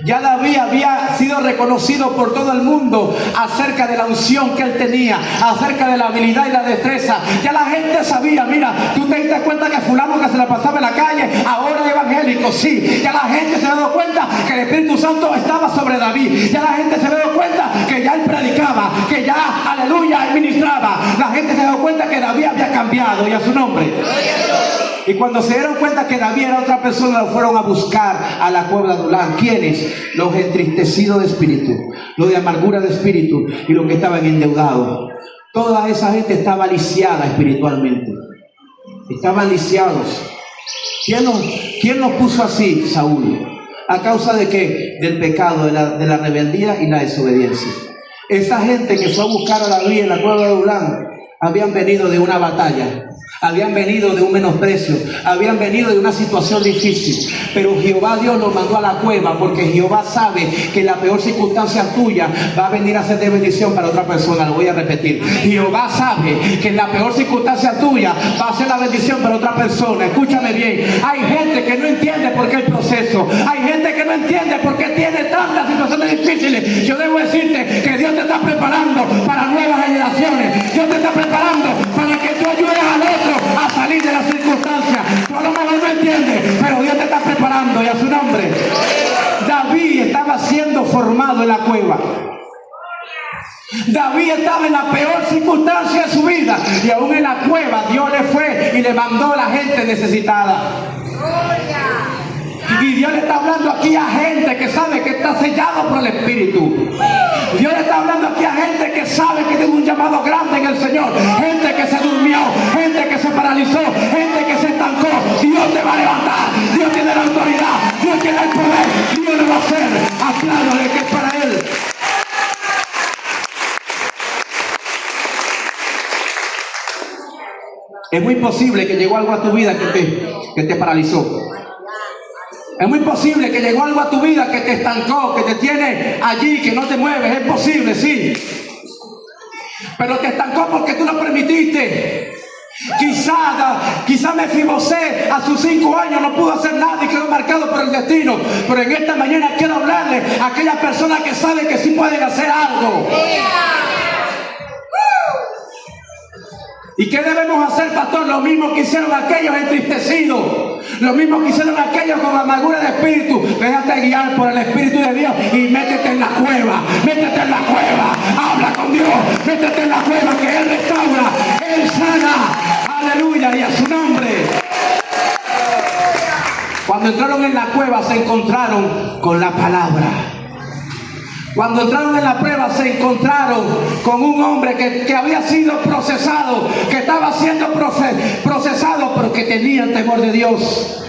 Ya David había sido reconocido por todo el mundo acerca de la unción que él tenía, acerca de la habilidad y la destreza. Ya la gente sabía, mira, tú te diste cuenta que fulano que se la pasaba en la calle, ahora es evangélico. Sí, ya la gente se dio cuenta que el Espíritu Santo estaba sobre David. Ya la gente se dio cuenta que ya él predicaba, que ya, aleluya, él ministraba. La gente se dio cuenta que David había cambiado, y a su nombre. Y cuando se dieron cuenta que David era otra persona, lo fueron a buscar a la cueva de Adulán. ¿Quiénes? Los entristecidos de espíritu, los de amargura de espíritu y los que estaban endeudados. Toda esa gente estaba lisiada espiritualmente. Estaban lisiados. ¿Quién los puso así? Saúl. ¿A causa de qué? Del pecado, de la rebeldía y la desobediencia. Esa gente que fue a buscar a David en la cueva de Adulán habían venido de una batalla. Habían venido de un menosprecio, habían venido de una situación difícil, pero Jehová Dios los mandó a la cueva, porque Jehová sabe que la peor circunstancia tuya va a venir a ser de bendición para otra persona. Lo voy a repetir. Jehová sabe que la peor circunstancia tuya va a ser la bendición para otra persona. Escúchame bien. Hay gente que no entiende por qué el proceso. Hay gente que no entiende por qué tiene tantas situaciones difíciles. Yo debo decirte que Dios te está preparando para nuevas generaciones. Dios te está preparando para que tú ayudes al otro a salir de las circunstancias. Tú a lo mejor no entiendes, pero Dios te está preparando, y a su nombre. David estaba siendo formado en la cueva. David estaba en la peor circunstancia de su vida, y aún en la cueva Dios le fue y le mandó a la gente necesitada. Y Dios le está hablando aquí a gente que sabe que está sellado por el Espíritu. Dios le está hablando aquí a gente que sabe que tiene un llamado grande en el Señor. Gente que se durmió, gente que se paralizó, gente que se estancó. Dios te va a levantar. Dios tiene la autoridad, Dios tiene el poder, Dios lo va a hacer. Apláudale que es para Él. Es muy posible que llegó algo a tu vida que te paralizó. Es muy posible que llegó algo a tu vida que te estancó, que te tiene allí, que no te mueves. Es posible, sí. Pero te estancó porque tú lo permitiste. Quizá Mefibosé a sus 5 años no pudo hacer nada y quedó marcado por el destino. Pero en esta mañana quiero hablarle a aquellas personas que saben que sí pueden hacer algo. ¿Y qué debemos hacer, pastor? Lo mismo que hicieron aquellos entristecidos. Lo mismo que hicieron aquellos con amargura de espíritu. Déjate guiar por el Espíritu de Dios y métete en la cueva. Métete en la cueva. Habla con Dios. Métete en la cueva, que Él restaura. Él sana. Aleluya. Y a su nombre. Cuando entraron en la cueva se encontraron con la palabra. Cuando entraron en la prueba se encontraron con un hombre que había sido procesado, que estaba siendo procesado, pero que tenía el temor de Dios.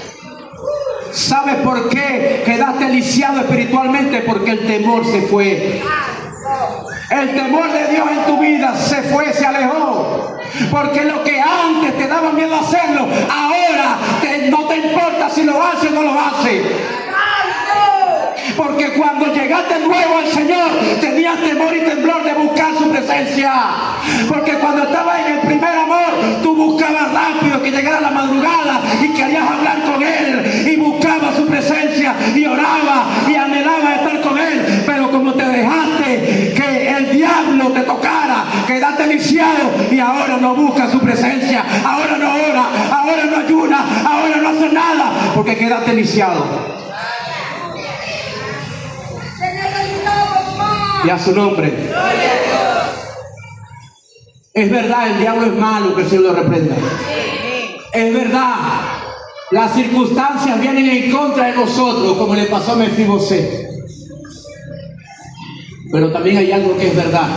¿Sabes por qué quedaste lisiado espiritualmente? Porque el temor se fue. El temor de Dios en tu vida se fue, se alejó. Porque lo que antes te daba miedo hacerlo, ahora no te importa si lo hace o no lo hace. Porque cuando llegaste nuevo al Señor, tenías temor y temblor de buscar su presencia. Porque cuando estabas en el primer amor, tú buscabas rápido que llegara la madrugada y querías hablar con Él y buscabas su presencia y orabas y anhelabas estar con Él. Pero como te dejaste que el diablo te tocara, quedaste lisiado y ahora no buscas su presencia, ahora no ora, ahora no ayuna, ahora no hace nada, porque quedaste lisiado. Y a su nombre. Es verdad, el diablo es malo, que el Señor lo reprenda. Es verdad, las circunstancias vienen en contra de nosotros, como le pasó a Mefibosé. Pero también hay algo que es verdad.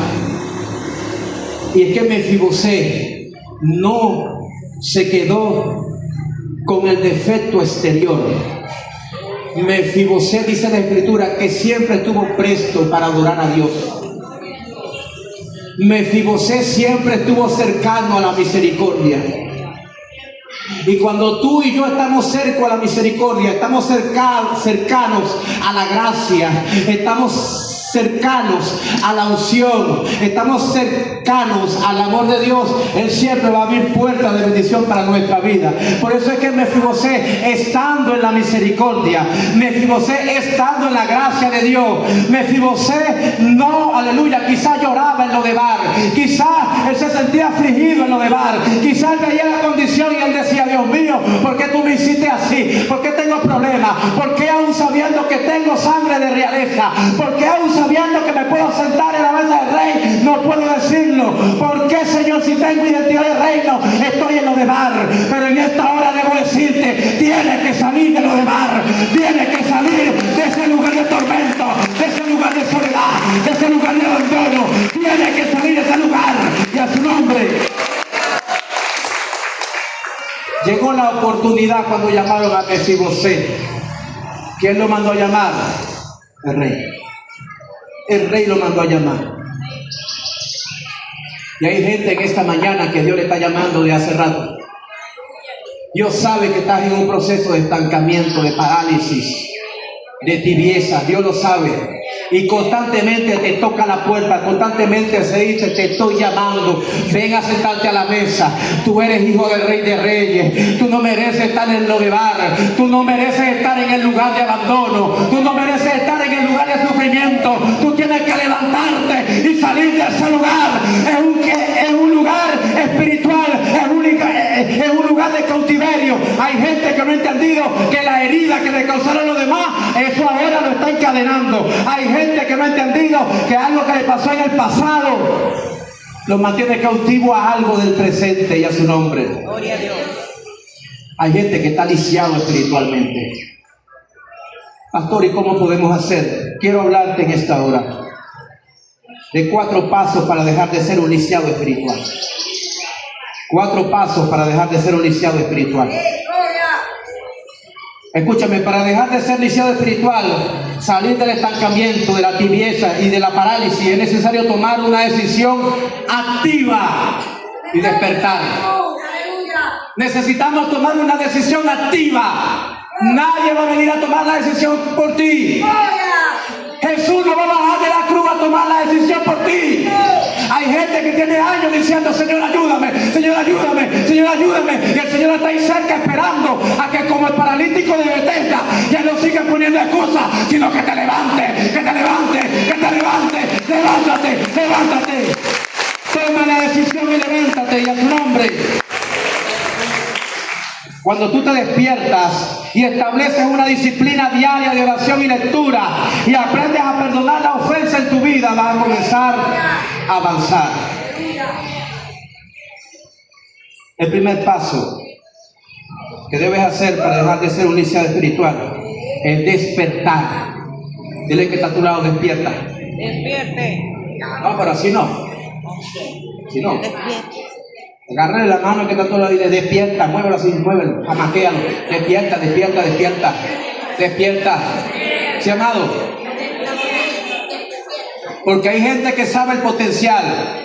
Y es que Mefibosé no se quedó con el defecto exterior. Mefibosé, dice la Escritura, que siempre estuvo presto para adorar a Dios. Mefibosé siempre estuvo cercano a la misericordia. Y cuando tú y yo estamos cerca a la misericordia, estamos cercanos a la gracia, estamos cercanos a la unción, estamos cercanos al amor de Dios, Él siempre va a abrir puertas de bendición para nuestra vida. Por eso es que Mefibosé, estando en la misericordia, Mefibosé estando en la gracia de Dios, Mefibosé no, aleluya, quizás lloraba en Lodebar, quizás él se sentía afligido en Lodebar, quizás él veía la condición y él decía: Dios mío, ¿por qué tú me hiciste así? ¿Por qué tengo problemas? ¿Por qué aún sabiendo que tengo sangre de realeza? ¿Por qué aún sabiendo que me puedo sentar en la mesa del rey no puedo decirlo? ¿Por qué, Señor, si tengo identidad de reino, estoy en Lodebar? Pero en esta hora debo decirte: tienes que salir de Lodebar, tienes que salir de ese lugar de tormento, de ese lugar de soledad, de ese lugar de abandono. Tienes que salir de ese lugar, y a su nombre. Llegó la oportunidad cuando llamaron a Mefibosé. ¿Quién lo mandó a llamar? El rey. El rey lo mandó a llamar. Y hay gente en esta mañana que Dios le está llamando de hace rato. Dios sabe que estás en un proceso de estancamiento, de parálisis, de tibieza. Dios lo sabe. Y constantemente te toca la puerta, constantemente se dice: te estoy llamando, ven a sentarte a la mesa. Tú eres hijo del Rey de Reyes. Tú no mereces estar en Lodebar. Tú no mereces estar en el lugar de abandono. Tú no mereces estar en el lugar de sufrimiento. Tú tienes que levantarte y salir de ese lugar. Es un lugar espiritual, es un lugar de cautiverio. Hay gente que no ha entendido que la herida que le causaron los demás, eso ahora lo está encadenando. Hay gente que no ha entendido que algo que le pasó en el pasado los mantiene cautivo a algo del presente, y a su nombre. Gloria a Dios. Hay gente que está lisiado espiritualmente. Pastor, ¿y cómo podemos hacer? Quiero hablarte en esta hora de 4 pasos para dejar de ser un lisiado espiritual. 4 pasos para dejar de ser un lisiado espiritual. Escúchame, para dejar de ser lisiado espiritual, salir del estancamiento, de la tibieza y de la parálisis, es necesario tomar una decisión activa y despertar. Necesitamos tomar una decisión activa. Nadie va a venir a tomar la decisión por ti. Jesús no va a bajar de la cruz a tomar la decisión por ti. Hay gente que tiene años diciendo: Señor, ayúdame, Señor, ayúdame, Señor, ayúdame. Y el Señor está ahí cerca esperando a que, como el paralítico de Bethesda, ya no siga poniendo excusas, sino que te levantes, que te levantes, que te levantes. Levántate, levántate. Toma la decisión y levántate, y a tu nombre. Cuando tú te despiertas y estableces una disciplina diaria de oración y lectura y aprendes a perdonar la ofensa en tu vida, vas a comenzar a avanzar. El primer paso que debes hacer para dejar de ser un lisiado espiritual es despertar. Dile que está a tu lado: despierta. Despierte. No, pero así no. Si no, agárrale la mano que está a tu lado y dile: despierta, muévelo así, muévelo, jamaquéalo. Despierta, despierta, despierta. Despierta. ¿Sí, amado? Porque hay gente que sabe el potencial.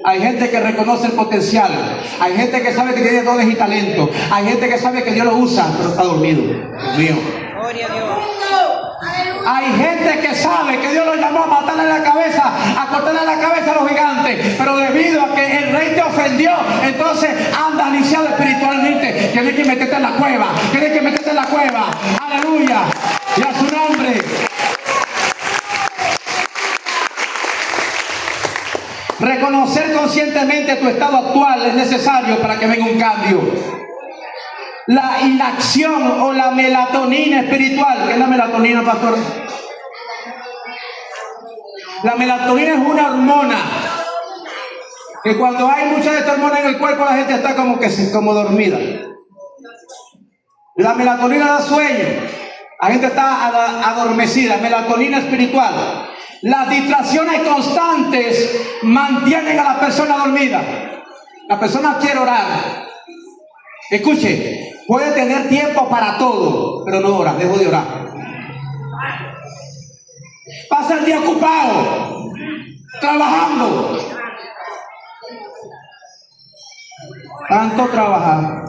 Hay gente que reconoce el potencial. Hay gente que sabe que tiene dones y talentos. Hay gente que sabe que Dios lo usa, pero está dormido. Dios mío. Gloria a Dios. Hay gente que sabe que Dios lo llamó a matarle la cabeza, a cortarle la cabeza a los gigantes, pero debido a que el rey te ofendió, entonces anda lisiado espiritualmente. Tienes que meterte en la cueva. Tienes que meterte en la cueva. Aleluya. Y a su nombre. Reconocer conscientemente tu estado actual es necesario para que venga un cambio. La inacción o la melatonina espiritual. ¿Qué es la melatonina, pastor? La melatonina es una hormona que cuando hay mucha de esta hormona en el cuerpo, la gente está como dormida. La melatonina da sueño. La gente está adormecida. Melatonina espiritual. Las distracciones constantes mantienen a la persona dormida. La persona quiere orar. Escuche, puede tener tiempo para todo, pero no ora, dejó de orar. Pasa el día ocupado, trabajando. Tanto trabajar.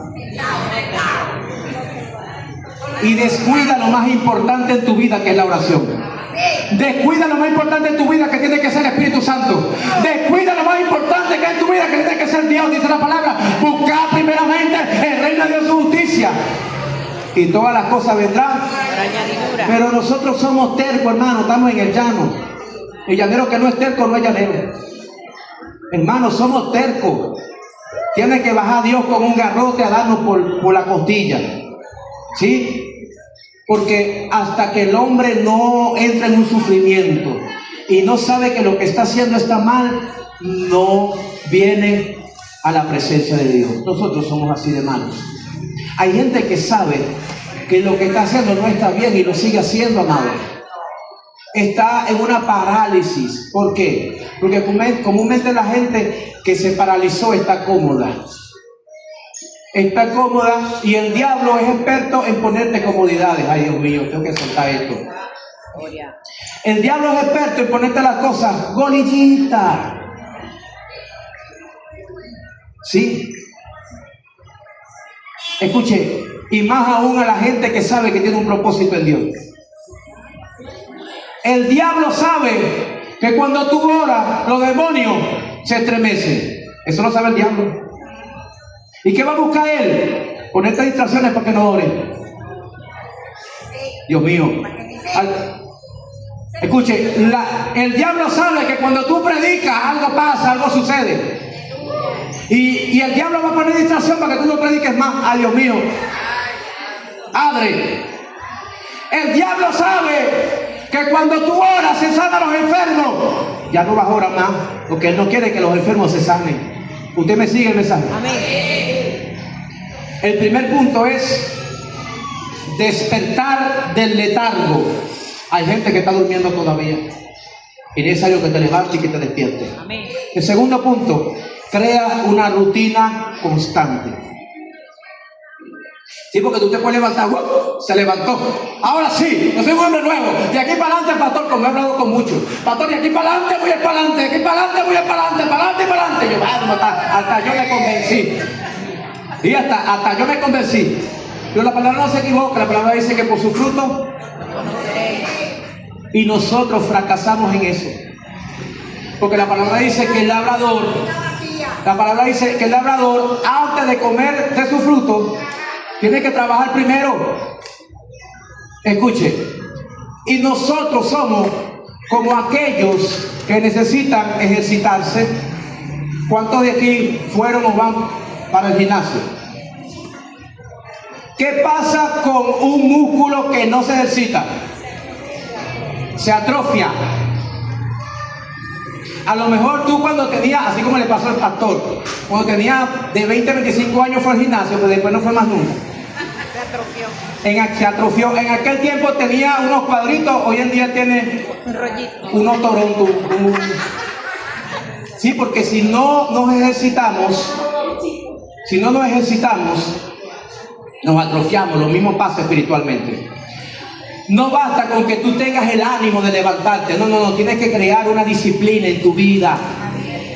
Y descuida lo más importante en tu vida, que es la oración. Descuida lo más importante en tu vida, que tiene que ser el Espíritu Santo. Descuida lo más importante que es en tu vida, que tiene que ser Dios, dice la palabra. Buscar primeramente el reino de Dios y su justicia, y todas las cosas vendrán. Pero nosotros somos tercos, hermano. Estamos en el llano. El llanero que no es terco no es llanero. Hermano, somos tercos. Tiene que bajar Dios con un garrote a darnos por la costilla. ¿Sí? Porque hasta que el hombre no entra en un sufrimiento y no sabe que lo que está haciendo está mal, no viene a la presencia de Dios. Nosotros somos así de malos. Hay gente que sabe que lo que está haciendo no está bien y lo sigue haciendo, amado. Está en una parálisis. ¿Por qué? Porque comúnmente la gente que se paralizó está cómoda. Está cómoda, y el diablo es experto en ponerte comodidades. Ay, Dios mío, tengo que soltar esto. El diablo es experto en ponerte las cosas golillitas. ¿Sí? Escuche, y más aún a la gente que sabe que tiene un propósito en Dios. El diablo sabe que cuando tú oras, los demonios se estremecen. Eso lo sabe el diablo. ¿Y qué va a buscar él? Ponerte distracciones para que no ore. Dios mío. Escuche, el diablo sabe que cuando tú predicas, algo pasa, algo sucede. Y el diablo va a poner distracción para que tú no prediques más. Ay, Dios mío. Abre. El diablo sabe que cuando tú oras se sanan los enfermos. Ya no vas a orar más, porque él no quiere que los enfermos se sanen. ¿Usted me sigue el mensaje? Amén. El primer punto es despertar del letargo. Hay gente que está durmiendo todavía. Es necesario que te levantes y que te despiertes. Amén. El segundo punto, crea una rutina constante. Sí, porque tú te puedes levantar. Se levantó. Ahora sí, yo soy un hombre nuevo. De aquí para adelante, pastor, como he hablado con muchos. Pastor, de aquí para adelante voy a ir para adelante. De aquí para adelante voy a ir para adelante. Para adelante y para adelante. Yo, hasta yo me convencí. Y hasta yo me convencí. Pero la palabra no se equivoca. La palabra dice que por su fruto. Y nosotros fracasamos en eso. Porque la palabra dice que el labrador, antes de comer de su fruto, tiene que trabajar primero. Escuche. Y nosotros somos como aquellos que necesitan ejercitarse. ¿Cuántos de aquí fueron o van para el gimnasio? ¿Qué pasa con un músculo que no se ejercita? Se atrofia. A lo mejor tú cuando tenías, así como le pasó al pastor, cuando tenía de 20 a 25 años fue al gimnasio, pero después no fue más nunca. Se atrofió. En aquel tiempo tenía unos cuadritos, hoy en día tiene un rollito, unos torontos. Sí, porque si no nos ejercitamos, nos atrofiamos. Lo mismo pasa espiritualmente. No basta con que tú tengas el ánimo de levantarte. No. Tienes que crear una disciplina en tu vida.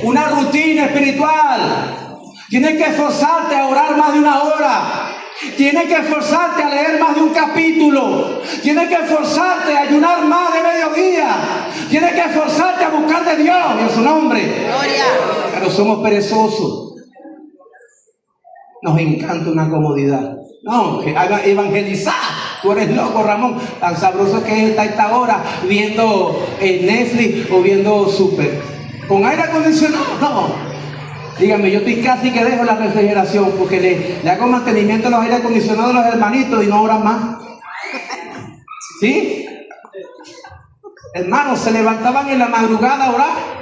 Una rutina espiritual. Tienes que esforzarte a orar más de una hora. Tienes que esforzarte a leer más de un capítulo. Tienes que esforzarte a ayunar más de mediodía. Tienes que esforzarte a buscar de Dios y en su nombre. Gloria. Pero somos perezosos. Nos encanta una comodidad. No, evangelizar. Tú eres loco, Ramón. Tan sabroso que es esta hora viendo Netflix o viendo Super. ¿Con aire acondicionado? No. Dígame, yo estoy casi que dejo la refrigeración porque le hago mantenimiento a los aire acondicionados a los hermanitos y no oran más. ¿Sí? Hermanos, se levantaban en la madrugada a orar.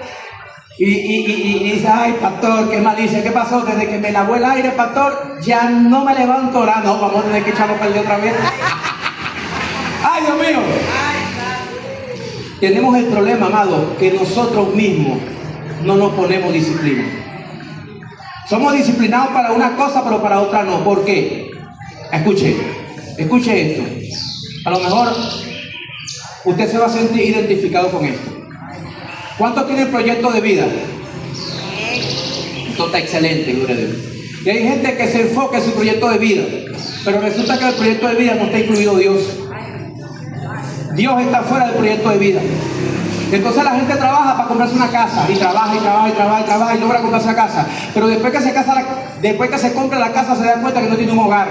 Y dice, ay, pastor, qué malicia, ¿qué pasó? Desde que me lavó el aire, pastor, ya no me levanto a orar. No, vamos a tener que echarlo a perder otra vez. Ay, Dios mío. Tenemos el problema, amado, que nosotros mismos no nos ponemos disciplina. Somos disciplinados para una cosa, pero para otra no. ¿Por qué? Escuche esto. A lo mejor usted se va a sentir identificado con esto. ¿Cuántos tienen proyecto de vida? Esto está excelente, gloria a Dios. Y hay gente que se enfoca en su proyecto de vida, pero resulta que el proyecto de vida no está incluido Dios. Dios está fuera del proyecto de vida. Entonces la gente trabaja para comprarse una casa, y trabaja y logra comprarse la casa, pero después que se compra la casa se da cuenta que no tiene un hogar,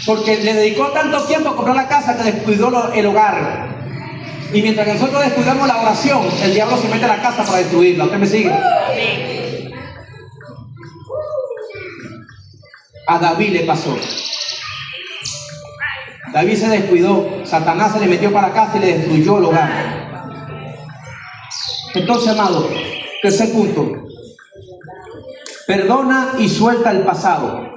porque le dedicó tanto tiempo a comprar la casa que descuidó el hogar. Y mientras que nosotros descuidamos la oración, el diablo se mete a la casa para destruirla. ¿Usted me sigue? A David le pasó. David se descuidó, Satanás se le metió para la casa y le destruyó el hogar. Entonces, amado, tercer punto: perdona y suelta el pasado.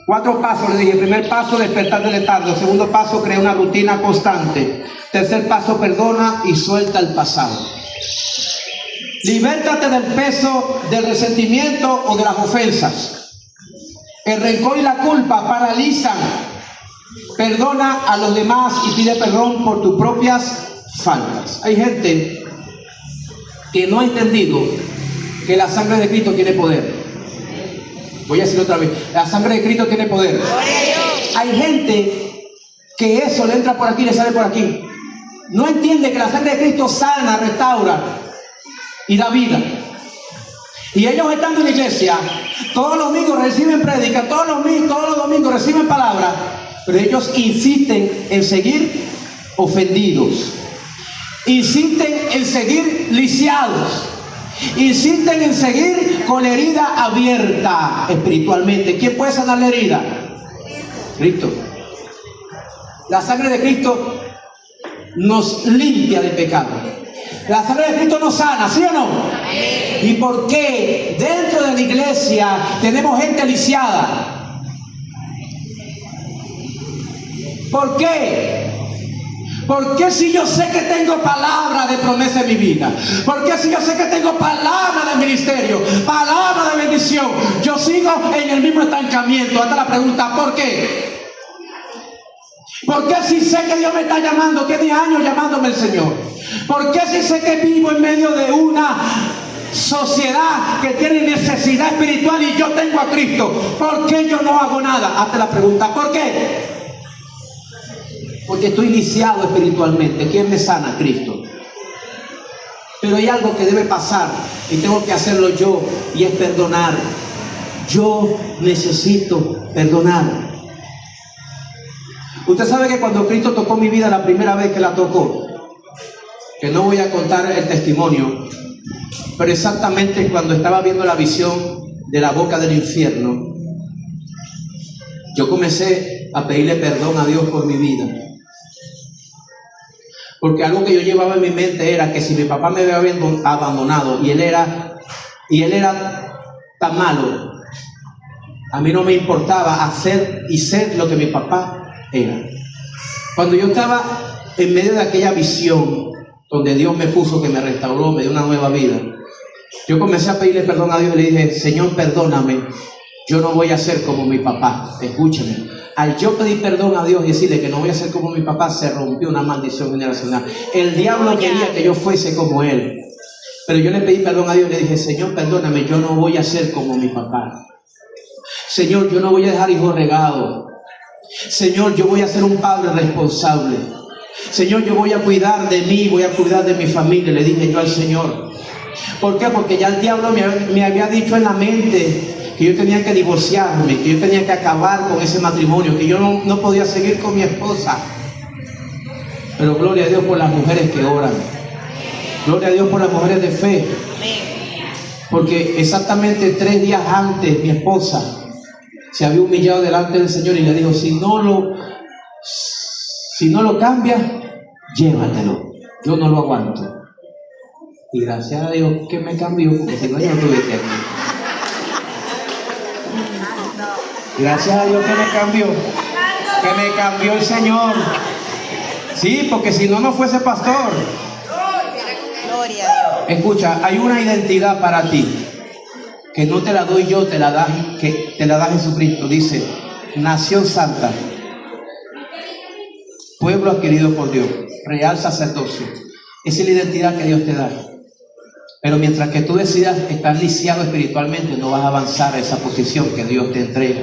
4 pasos le dije. Primer paso, despertar del letargo. Segundo paso, crea una rutina constante. Tercer paso, perdona y suelta el pasado. Libértate del peso del resentimiento o de las ofensas. El rencor y la culpa paralizan. Perdona a los demás y pide perdón por tus propias faltas. Hay gente que no ha entendido que la sangre de Cristo tiene poder. Voy a decirlo otra vez: la sangre de Cristo tiene poder. Hay gente que eso le entra por aquí y le sale por aquí. No entiende que la sangre de Cristo sana, restaura y da vida. Y ellos estando en la iglesia, todos los domingos reciben prédica, todos los domingos reciben palabra, pero ellos insisten en seguir ofendidos, insisten en seguir lisiados, insisten en seguir con la herida abierta espiritualmente. ¿Quién puede sanar la herida? Cristo. La sangre de Cristo nos limpia de pecado. La sangre de Cristo nos sana, ¿sí o no? ¿Y por qué dentro de la iglesia tenemos gente lisiada? ¿Por qué? ¿Por qué si yo sé que tengo palabra de promesa en mi vida? ¿Por qué si yo sé que tengo palabra de ministerio, palabra de bendición, yo sigo en el mismo estancamiento? Hasta la pregunta, ¿por qué? ¿Por qué si sé que Dios me está llamando? Tiene años llamándome el Señor. ¿Por qué si sé que vivo en medio de una sociedad que tiene necesidad espiritual y yo tengo a Cristo? ¿Por qué yo no hago nada? Hazte la pregunta, ¿por qué? Porque estoy lisiado espiritualmente. ¿Quién me sana? Cristo. Pero hay algo que debe pasar y tengo que hacerlo yo, y es perdonar. Yo necesito perdonar. Usted sabe que cuando Cristo tocó mi vida la primera vez que la tocó, que no voy a contar el testimonio, pero exactamente cuando estaba viendo la visión de la boca del infierno, yo comencé a pedirle perdón a Dios por mi vida. Porque algo que yo llevaba en mi mente era que si mi papá me había abandonado y él era tan malo, a mí no me importaba hacer y ser lo que mi papá era. Cuando yo estaba en medio de aquella visión donde Dios me puso, que me restauró, me dio una nueva vida, yo comencé a pedirle perdón a Dios y le dije: Señor, perdóname, yo no voy a ser como mi papá. Escúcheme, al yo pedir perdón a Dios y decirle que no voy a ser como mi papá, se rompió una maldición generacional. El diablo quería que yo fuese como él, pero yo le pedí perdón a Dios y le dije: Señor, perdóname, yo no voy a ser como mi papá. Señor, yo no voy a dejar hijos regados. Señor, yo voy a ser un padre responsable. Señor, yo voy a cuidar de mí, voy a cuidar de mi familia, le dije yo al Señor. ¿Por qué? Porque ya el diablo me había dicho en la mente que yo tenía que divorciarme, que yo tenía que acabar con ese matrimonio, que yo no podía seguir con mi esposa. Pero gloria a Dios por las mujeres que oran. Gloria a Dios por las mujeres de fe. Porque exactamente 3 días antes mi esposa se había humillado delante del Señor y le dijo: si no lo cambias, llévatelo, yo no lo aguanto. Y gracias a Dios que me cambió, porque si no yo no estuviese aquí. Gracias a Dios que me cambió el Señor. Sí, porque si no, no fuese pastor. Gloria a Dios. Escucha, hay una identidad para ti que no te la doy yo, te la da Jesucristo. Dice, nación santa, pueblo adquirido por Dios, real sacerdocio. Esa es la identidad que Dios te da. Pero mientras que tú decidas estar lisiado espiritualmente, no vas a avanzar a esa posición que Dios te entrega.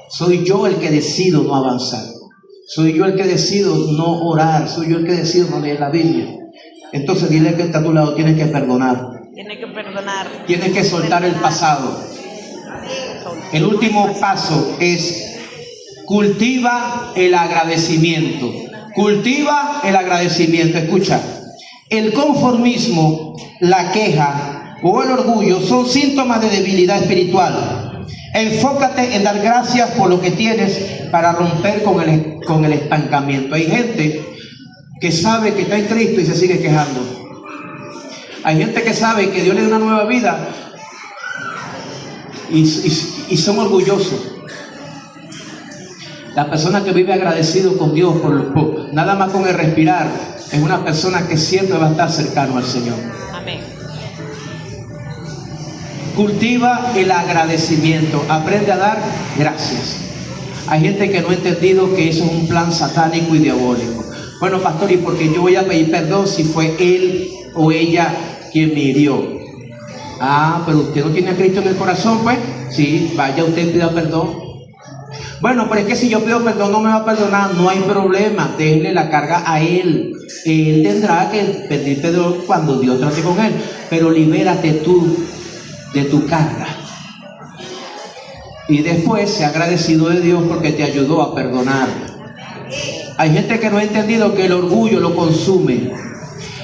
Soy yo el que decido no avanzar. Soy yo el que decido no orar. Soy yo el que decido no leer la Biblia. Entonces dile que está a tu lado, tienes que perdonar. Tiene que perdonar. Tienes que soltar el pasado. El último paso es cultiva el agradecimiento. Cultiva el agradecimiento. Escucha, el conformismo, la queja o el orgullo son síntomas de debilidad espiritual. Enfócate en dar gracias por lo que tienes para romper con el estancamiento. Hay gente que sabe que está en Cristo y se sigue quejando. Hay gente que sabe que Dios le da una nueva vida y son orgullosos. La persona que vive agradecido con Dios por nada más con el respirar es una persona que siempre va a estar cercano al Señor. Amén. Cultiva el agradecimiento, aprende a dar gracias. Hay gente que no ha entendido que eso es un plan satánico y diabólico. Bueno, pastor, ¿y por qué yo voy a pedir perdón si fue él o ella quien me hirió? Ah, pero usted no tiene a Cristo en el corazón, pues. Sí, vaya usted y pida perdón. Bueno, pero es que si yo pido perdón no me va a perdonar. No hay problema, déjele la carga a él. Él tendrá que pedir perdón cuando Dios trate con él. Pero libérate tú de tu carga. Y después sea agradecido de Dios porque te ayudó a perdonar. Hay gente que no ha entendido que el orgullo lo consume.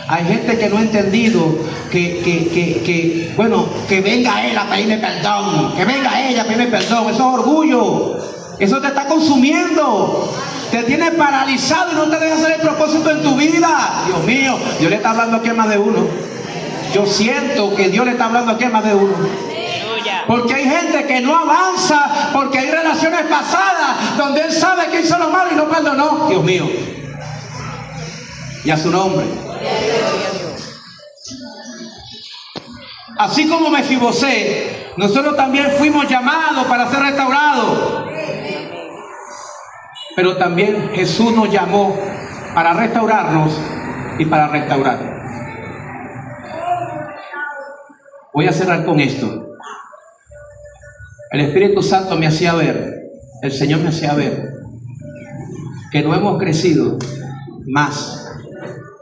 Hay gente que no ha entendido que venga él a pedirme perdón, que venga ella a pedirme perdón. Eso es orgullo. Eso te está consumiendo. Te tiene paralizado y no te deja hacer el propósito en tu vida. Dios mío, Dios le está hablando aquí a más de uno. Yo siento que Dios le está hablando aquí a más de uno. Porque hay gente que no avanza porque hay relaciones pasadas donde él sabe que hizo lo malo y no perdonó. Dios mío. Y a su nombre. Así como Mefibosé, nosotros también fuimos llamados para ser restaurados. Pero también Jesús nos llamó para restaurarnos y para restaurar. Voy a cerrar con esto. El Espíritu Santo me hacía ver, el Señor me hacía ver que no hemos crecido más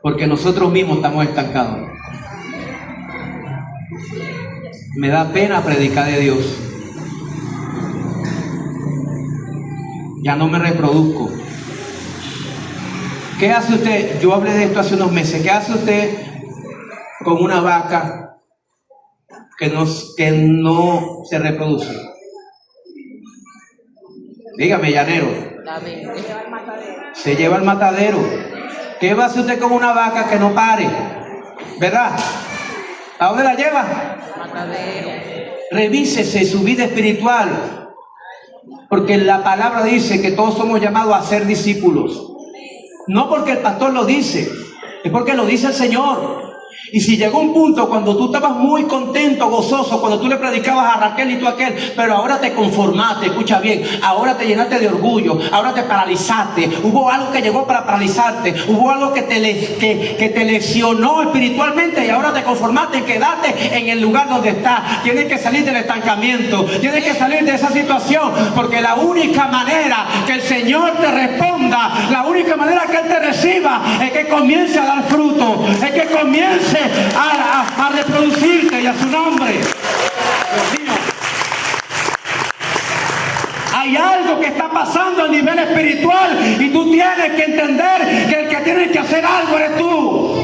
porque nosotros mismos estamos estancados. Me da pena predicar de Dios. Ya no me reproduzco. ¿Qué hace usted? Yo hablé de esto hace unos meses. ¿Qué hace usted con una vaca que no se reproduce? Dígame, llanero. Se lleva al matadero. ¿Qué va a hacer usted con una vaca que no pare? ¿Verdad? ¿A dónde la lleva? Matadero. Revísese su vida espiritual. Porque la palabra dice que todos somos llamados a ser discípulos. No porque el pastor lo dice, es porque lo dice el Señor. Y si llegó un punto cuando tú estabas muy contento, gozoso, cuando tú le predicabas a Raquel y tú a aquel, pero ahora te conformaste, escucha bien, ahora te llenaste de orgullo, ahora te paralizaste, hubo algo que llegó para paralizarte, hubo algo que te lesionó espiritualmente y ahora te conformaste en quedarte en el lugar donde estás. Tienes que salir del estancamiento, tienes que salir de esa situación, porque la única manera que el Señor te responda, la única manera que Él te reciba es que comience a dar fruto, es que comience a reproducirte, y a su nombre. Dios mío. Hay algo que está pasando a nivel espiritual y tú tienes que entender que el que tiene que hacer algo eres tú.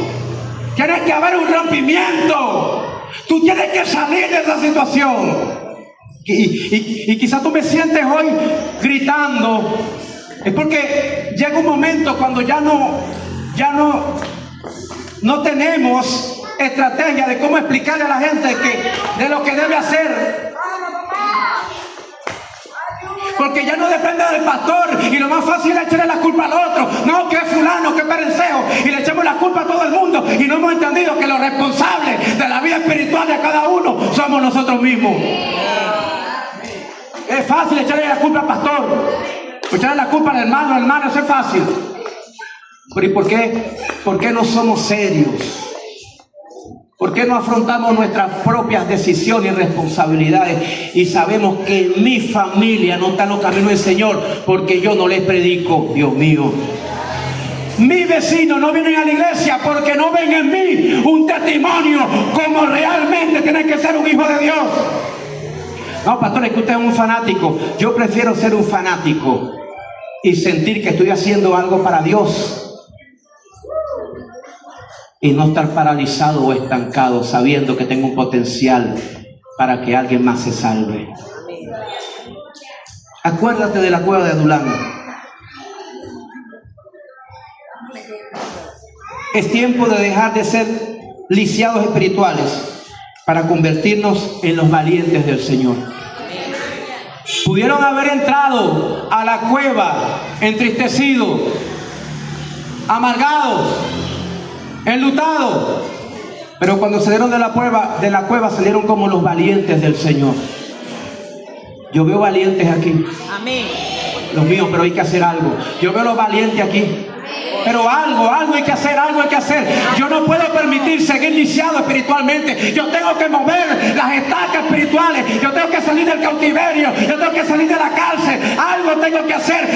Tiene que haber un rompimiento. Tú tienes que salir de esa situación. Y quizás tú me sientes hoy gritando. Es porque llega un momento cuando ya no tenemos estrategia de cómo explicarle a la gente de lo que debe hacer. Porque ya no depende del pastor y lo más fácil es echarle la culpa al otro. No, que es fulano, que es culpa a todo el mundo y no hemos entendido que los responsables de la vida espiritual de cada uno somos nosotros mismos. Es fácil echarle la culpa al pastor, echarle la culpa al hermano, eso es fácil. Pero ¿y por qué? ¿Por qué no somos serios? ¿Por qué no afrontamos nuestras propias decisiones y responsabilidades y sabemos que mi familia no está en los caminos del Señor porque yo no les predico? Dios mío. Mis vecinos no vienen a la iglesia porque no ven en mí un testimonio como realmente tiene que ser un hijo de Dios. No, pastor, es que usted es un fanático. Yo prefiero ser un fanático y sentir que estoy haciendo algo para Dios y no estar paralizado o estancado sabiendo que tengo un potencial para que alguien más se salve. Acuérdate de la cueva de Adulán. Es tiempo de dejar de ser lisiados espirituales para convertirnos en los valientes del Señor. Pudieron haber entrado a la cueva entristecidos, amargados, enlutados, pero cuando salieron de la cueva salieron como los valientes del Señor. Yo veo valientes aquí. Amén. Los míos, pero hay que hacer algo. Yo veo los valientes aquí. Pero algo hay que hacer, algo hay que hacer. Yo no puedo permitir seguir lisiado espiritualmente. Yo tengo que mover las estacas espirituales. Yo tengo que salir del cautiverio. Yo tengo que salir de la cárcel. Algo tengo que hacer,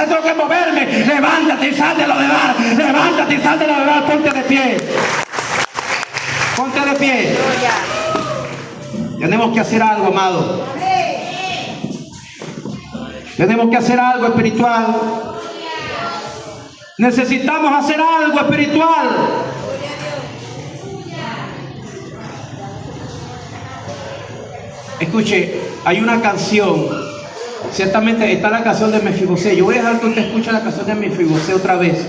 tengo que moverme. Levántate y sal de lo de dar. Levántate y sal de lo de dar. Ponte de pie. Ponte de pie. Tenemos que hacer algo, amado. Tenemos que hacer algo espiritual. Necesitamos hacer algo espiritual. Escuche, hay una canción. Ciertamente está la canción de Mefibosé. Yo voy a dejar que usted escuche la canción de Mefibosé otra vez.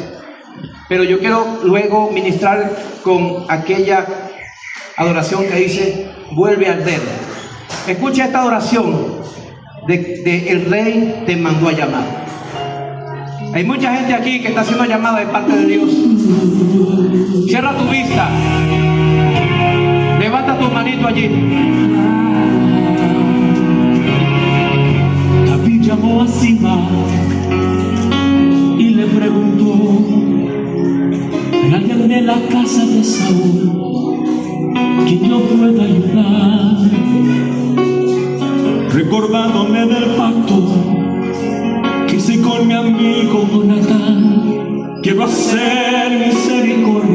Pero yo quiero luego ministrar con aquella adoración que dice: vuelve a arder. Escucha esta adoración de el rey te mandó a llamar. Hay mucha gente aquí que está siendo llamada de parte de Dios. Cierra tu vista. Levanta tu manito allí. David llamó a Siba y le preguntó: ¿hay alguien en la casa de Saúl quien yo pueda ayudar? Recordándome del pacto que hice con mi amigo Jonatán, quiero hacer misericordia